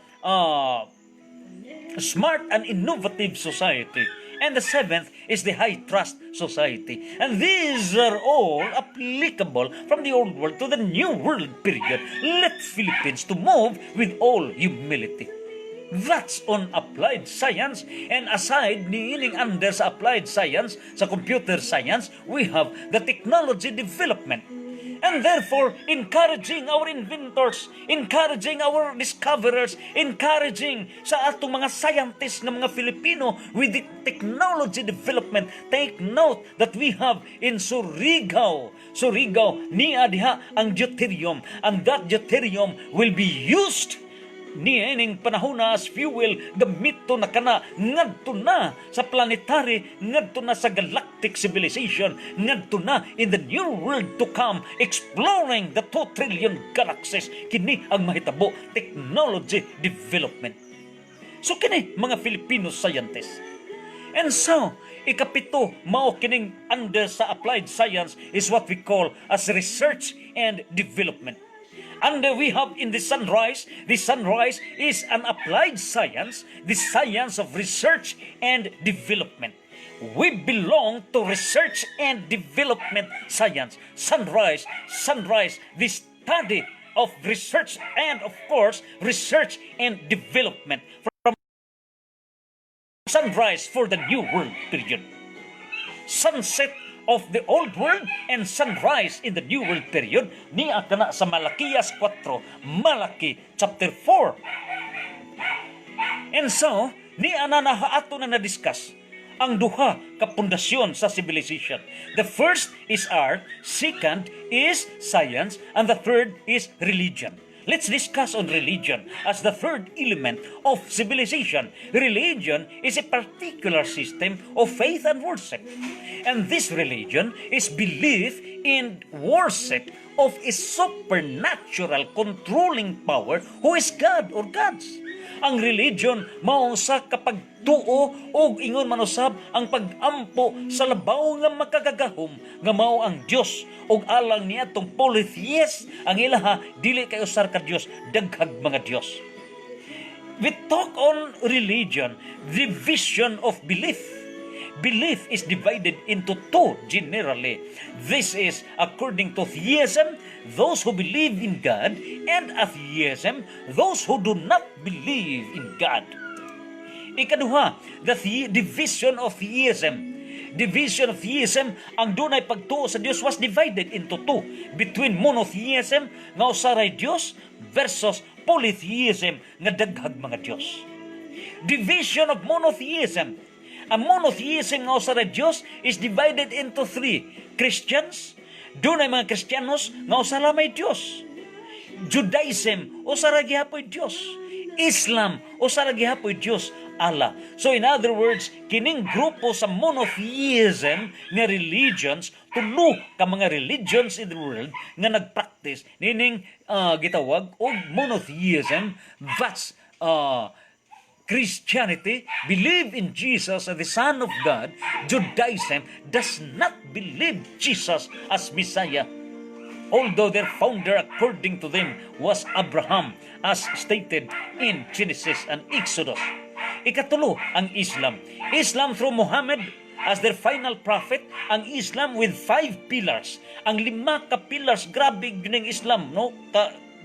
smart and innovative society. And the seventh is the high trust society. And these are all applicable from the old world to the new world period. Let Philippines to move with all humility. That's on applied science. And aside niining under sa applied science, sa computer science, we have the technology development. And therefore, encouraging our inventors, encouraging our discoverers, encouraging sa atong mga scientists na mga Filipino with the technology development. Take note that we have in Surigao, niya diha ang deuterium, and that deuterium will be used niya ining panahon na as fuel gamito na kana ngadto na sa planetary, ngadto na sa galactic civilization, ngadto na in the new world to come, exploring the 2 trillion galaxies. Kini ang mahitabo technology development. So kini mga Filipino scientists. And so ikapito mao kining under sa applied science is what we call as research and development. And we have in the sunrise is an applied science, the science of research and development. We belong to research and development science. Sunrise, the study of research and of course, research and development. From sunrise for the new world period. Sunset of the old world and sunrise in the new world period niya kana sa Malakias 4, Malaki chapter 4. And so niya na ato na discuss ang duha ka pundasyon sa civilization. The first is art, second is science, and the third is religion. Let's discuss on religion as the third element of civilization. Religion is a particular system of faith and worship. And this religion is belief in worship of a supernatural controlling power who is God or gods. Ang religion mao sa kapagtuo og ingon man usab ang pag-ampo sa labaw nga makagagahom nga mao ang Dios og alang niadtong polytheist ang ilaha dili kay usar ka Dios daghag mga Dios. We talk on religion, division of belief. Belief is divided into two generally. This is according to theism, those who believe in God, and atheism, those who do not believe in God. Ikaduha, the division of theism. Division of theism, ang dunay pagtuo sa Dios was divided into two, between monotheism nga usaray Dios versus polytheism nga daghag mga Dios. Division of monotheism. Ang monotheism nga usaray Dios is divided into three. Christians, dunay mga Kristiyanos nga usara may Dios. Judaism, usara gihapoy Dios. Islam, usara gihapoy Dios Allah. So in other words, kining grupo sa monotheism nga religions, tulo ka mga religions in the world nga nagpractice nining gitawag og monotheism. That's Christianity, believe in Jesus as the Son of God. Judaism does not believe Jesus as Messiah, although their founder, according to them, was Abraham, as stated in Genesis and Exodus. Ikatulo, ang Islam. Islam through Muhammad as their final prophet. Ang Islam with 5 pillars. Ang 5 ka pillars, grabe gining Islam, no?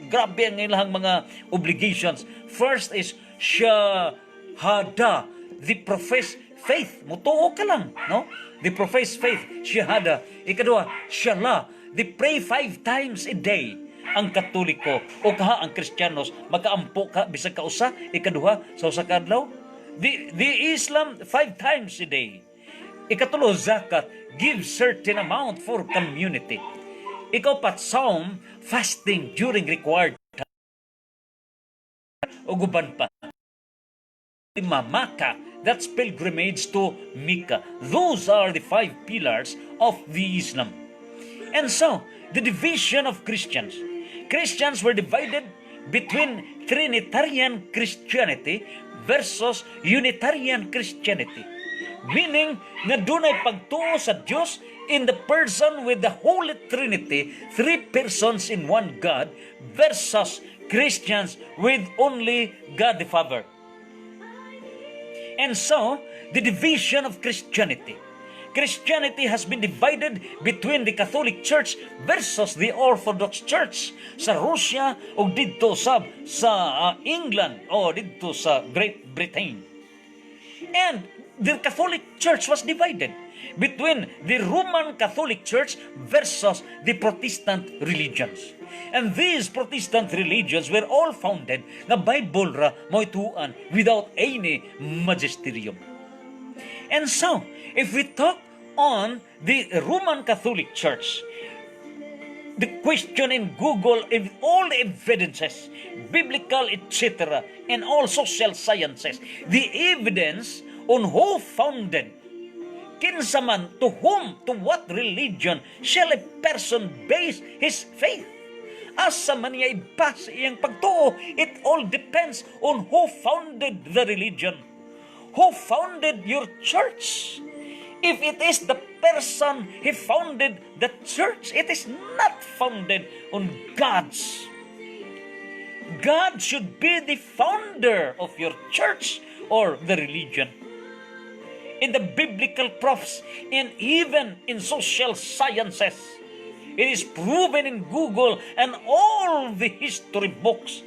Grabe ang ilang mga obligations. First is Shahada, the professed faith. Mutuo ka lang, no? The professed faith, Shahada. Ikadua, Shalah, the pray 5 times a day. Ang Katoliko o kaha ang Kristiyanos makaampo ka bisag ka usa, ikaduha sa usa ka adlaw. The Islam 5 times a day. Ikatulo, zakat, give certain amount for community. Ikaupat, psalm, fasting during required time. O guban pa. Maka, that's pilgrimage to Mecca. Those are the 5 pillars of the Islam. And so, the division of Christians. Christians were divided between Trinitarian Christianity versus Unitarian Christianity. Meaning, na dunay pagtuo sa Diyos in the person with the Holy Trinity, 3 persons in one God, versus Christians with only God the Father. And so, the division of Christianity. Christianity has been divided between the Catholic Church versus the Orthodox Church sa Russia o dito sa England o dito sa Great Britain. And the Catholic Church was divided between the Roman Catholic Church versus the Protestant religions. And these Protestant religions were all founded na Bible ra moituan without any magisterium. And so, if we talk on the Roman Catholic Church, the question in Google, if all evidences, biblical, etc., and all social sciences, the evidence on who founded, kinsa man, to whom, to what religion shall a person base his faith? Asa man niya ibasa iyang pagtuo? It all depends on who founded the religion. Who founded your church? If it is the person who founded the church, it is not founded on God's. God should be the founder of your church or the religion. In the biblical prophs and even in social sciences, it is proven in Google and all the history books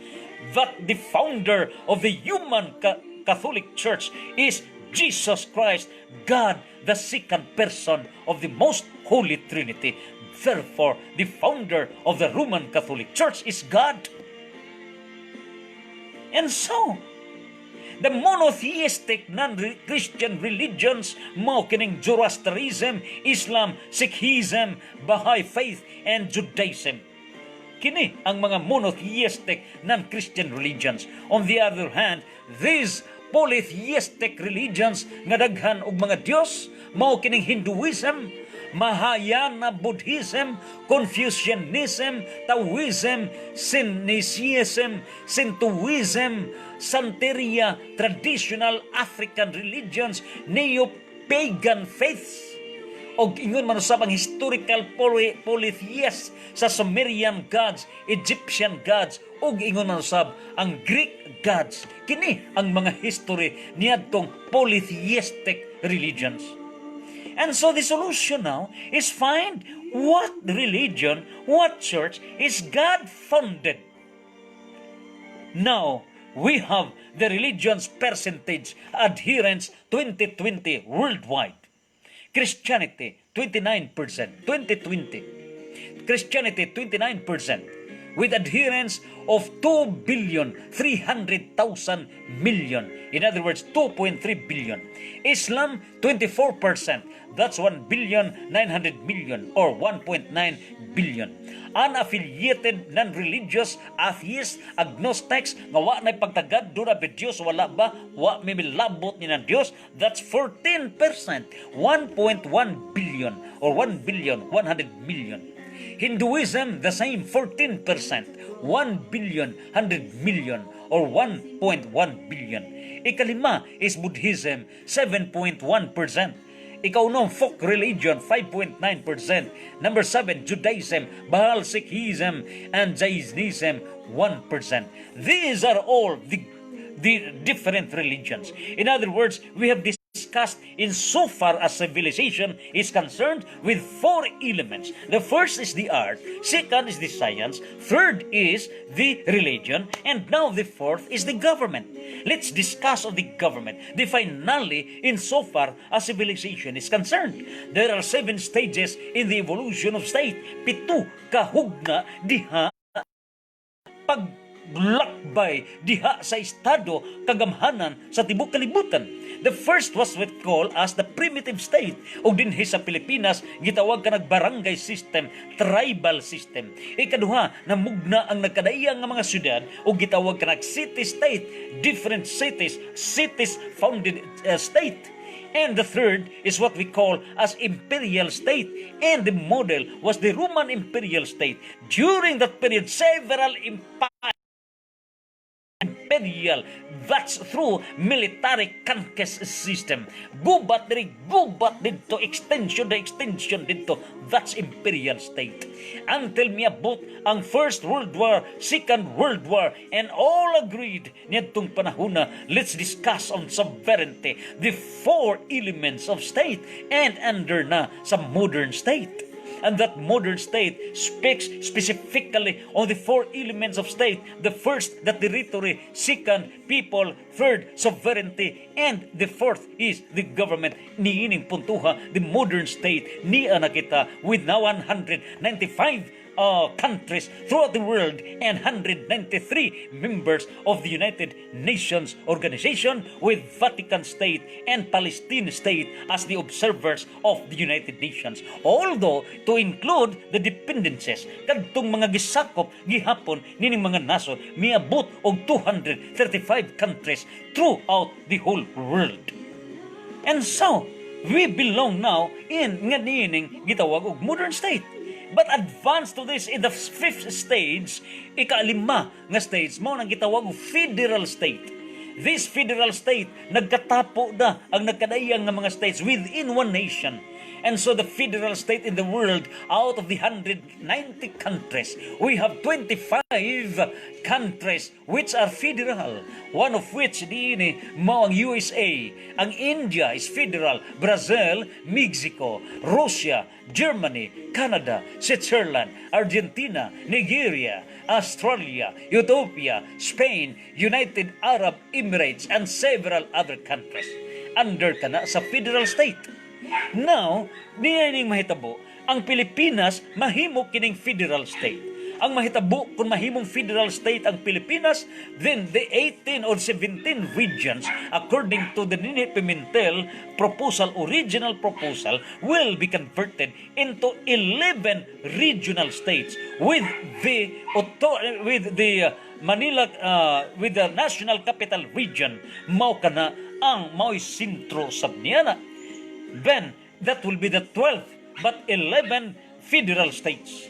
that the founder of the human Catholic Church is Jesus Christ, God, the second person of the most holy Trinity. Therefore, the founder of the Roman Catholic Church is God. And so, the monotheistic non-Christian religions, mao kining Zoroastrianism, Islam, Sikhism, Baha'i faith, and Judaism. Kini ang mga monotheistic non-Christian religions. On the other hand, these polytheistic religions nga daghan og mga Dios, mao kining Hinduism, Mahayana Buddhism, Confucianism, Taoism, Syncretism, Shintoism, Santeria, traditional African religions, neo-pagan faiths, og ingon man usab ang historical polytheist sa Sumerian gods, Egyptian gods, ug ingon man usab ang Greek gods. Kini ang mga history niadtong polytheistic religions. And so the solution now is find what religion, what church is God-funded. Now, we have the religion's percentage adherence 2020 worldwide. Christianity, 29%, 2020. Christianity, 29%, with adherence of 2,300,000,000,000. In other words, 2.3 billion. Islam, 24%. That's 1,900,000,000 or 1.9 billion. Unaffiliated, non-religious, atheist, agnostics, nga wa na'y pagtagad, doon na Diyos, wala ba? Wa may milabot ni ng Diyos. That's 14%. 1.1 billion or 1,100,000,000. Hinduism, the same, 14%. 1,100,000,000 or 1.1 billion. Ikalima is Buddhism, 7.1%. Ikaw folk religion, 5.9%. Number 7, Judaism, Baal, Sikhism, and Jainism, 1%. These are all the different religions. In other words, we have discussed in so far as civilization is concerned with 4 elements. The first is the art, second is the science, third is the religion, and now the fourth is the government. Let's discuss of the government. The finale in so far as civilization is concerned. There are 7 stages in the evolution of state. 7 kahugna diha paglakbay diha sa estado kagamhanan sa tibuok kalibutan. The first was what called as the primitive state. O dinhi sa Pilipinas, gitawag ka barangay system, tribal system. Ikaduha, namugna ang nagkadaiyang nga mga syudad o gitawag ka city state, different cities founded state. And the third is what we call as imperial state. And the model was the Roman imperial state. During that period, several imperial, that's through military conquest system. Gubat dito, extension dito, that's imperial state. Until miabot ang First World War, Second World War, and all agreed niyadtong panahuna, let's discuss on sovereignty, the 4 elements of state, and under na sa modern state. And that modern state speaks specifically on the 4 elements of state. The first, the territory. Second, people. Third, sovereignty. And the fourth is the government. Niining puntuha, the modern state. Niya nakita with now 195 countries throughout the world and 193 members of the United Nations Organization with Vatican State and Palestine State as the observers of the United Nations. Although to include the dependencies, kadtong mga gisakop gihapon nining mga nasod miabot og 235 countries throughout the whole world. And so, we belong now in nga niining gitawag og modern state. But advanced to this in the 5th stage, ika-5 nga stage mo nang gitawag og federal state. This federal state nagkatapo na ang nagkadaiyang nga mga states within one nation. And so the federal state in the world, out of the 190 countries, we have 25 countries which are federal. One of which diini mao ang USA, ang India is federal, Brazil, Mexico, Russia, Germany, Canada, Switzerland, Argentina, Nigeria, Australia, Ethiopia, Spain, United Arab Emirates, and several other countries under kana sa federal state. Now, niya mahitabo, ang Pilipinas mahimo kining federal state. Ang mahitabo kung mahimong federal state ang Pilipinas, then the 18 or 17 regions, according to the Nini Pimentel proposal, original proposal, will be converted into 11 regional states with the Manila, with the National Capital Region, mao kana ang mao'y sentro sab niya na. Then, that will be the 12th, but 11 federal states.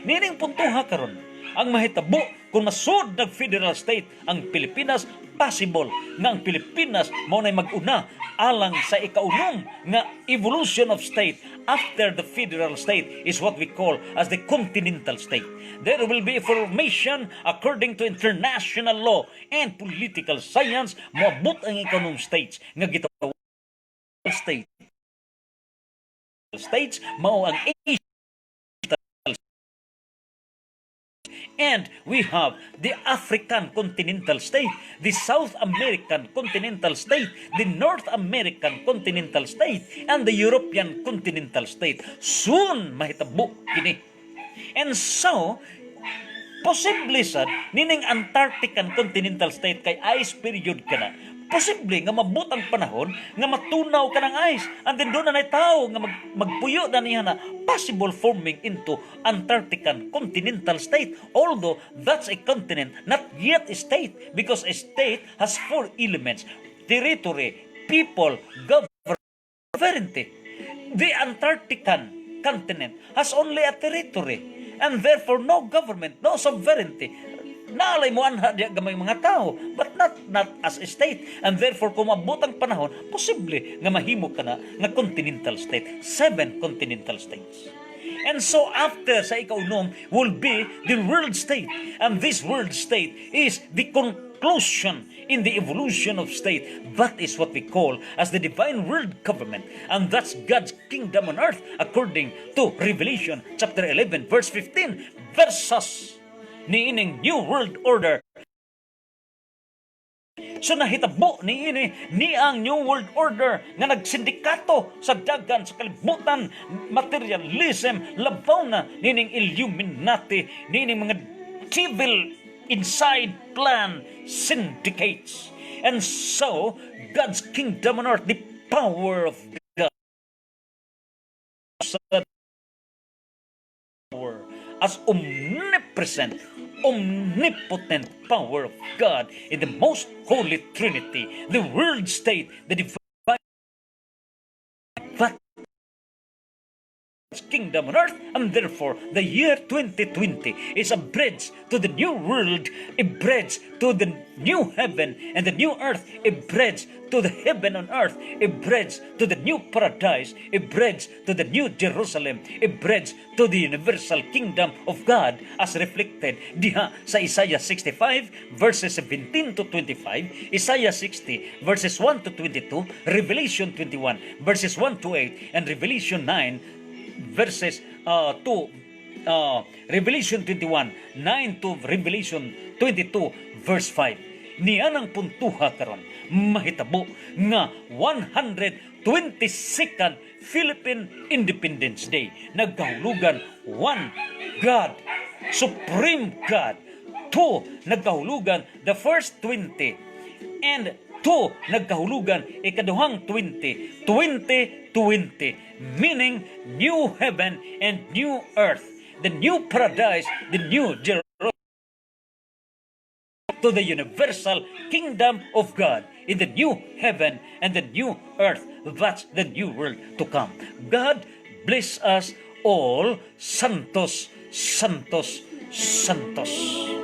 Nining puntuha karon, ang mahitabo kung masud nag federal state ang Pilipinas, possible nga ang Pilipinas mao nay mag-una alang sa ikaunom nga evolution of state after the federal state is what we call as the continental state. There will be a formation according to international law and political science moabot ang ikaunom states nga gitawag states mao ang and we have the African continental state, the South American continental state, the North American continental state, and the European continental state. Soon mahitabo kini. And so, posible sad nining Antarctican continental state kay ice period kana. Posible nga mabutang panahon nga matunaw ka ng ice. And then doon na tao nga magpuyo na niya na possible forming into Antarctican continental state. Although that's a continent, not yet a state. Because a state has 4 elements. Territory, people, government, sovereignty. The Antarctican continent has only a territory. And therefore no government, no sovereignty. Naalay mo anha diya gamay mga tao, but not as a state. And therefore, kung mabutang panahon, posible nga mahimo ka na nga continental state. 7 continental states. And so after sa ikaunom will be the world state. And this world state is the conclusion in the evolution of state. That is what we call as the divine world government. And that's God's kingdom on earth according to Revelation chapter 11 verse 15 versus niining New World Order. So nahitabo ni ang New World Order nga nagsindikato sa dagan sa kalibutan, materialism, labaw na nining Illuminati, nining mga civil inside plan syndicates. And so God's kingdom on earth, the power of God as omnipresent, omnipotent power of God in the most holy Trinity, the world state, the divine kingdom on earth, and therefore the year 2020 is a bridge to the new world, a bridge to the new heaven and the new earth, a bridge to the heaven on earth, a bridge to the new paradise, a bridge to the new Jerusalem, a bridge to the universal kingdom of God as reflected diha sa Isaiah 65 verses 17 to 25, Isaiah 60 verses 1 to 22, Revelation 21 verses 1 to 8, and Revelation 9 verses Revelation 21 9 to Revelation 22 verse 5. Niya nang puntuha karon mahitabo nga 122nd Philippine Independence Day. Nagkahulugan 1 God, Supreme God. 2 nagkahulugan the first 20, and 2 nagkahulugan ikaduhang 20, 2020, meaning new heaven and new earth, the new paradise, the new Jerusalem, to the universal kingdom of God in the new heaven and the new earth. That's the new world to come. God bless us all. Santos, Santos, Santos.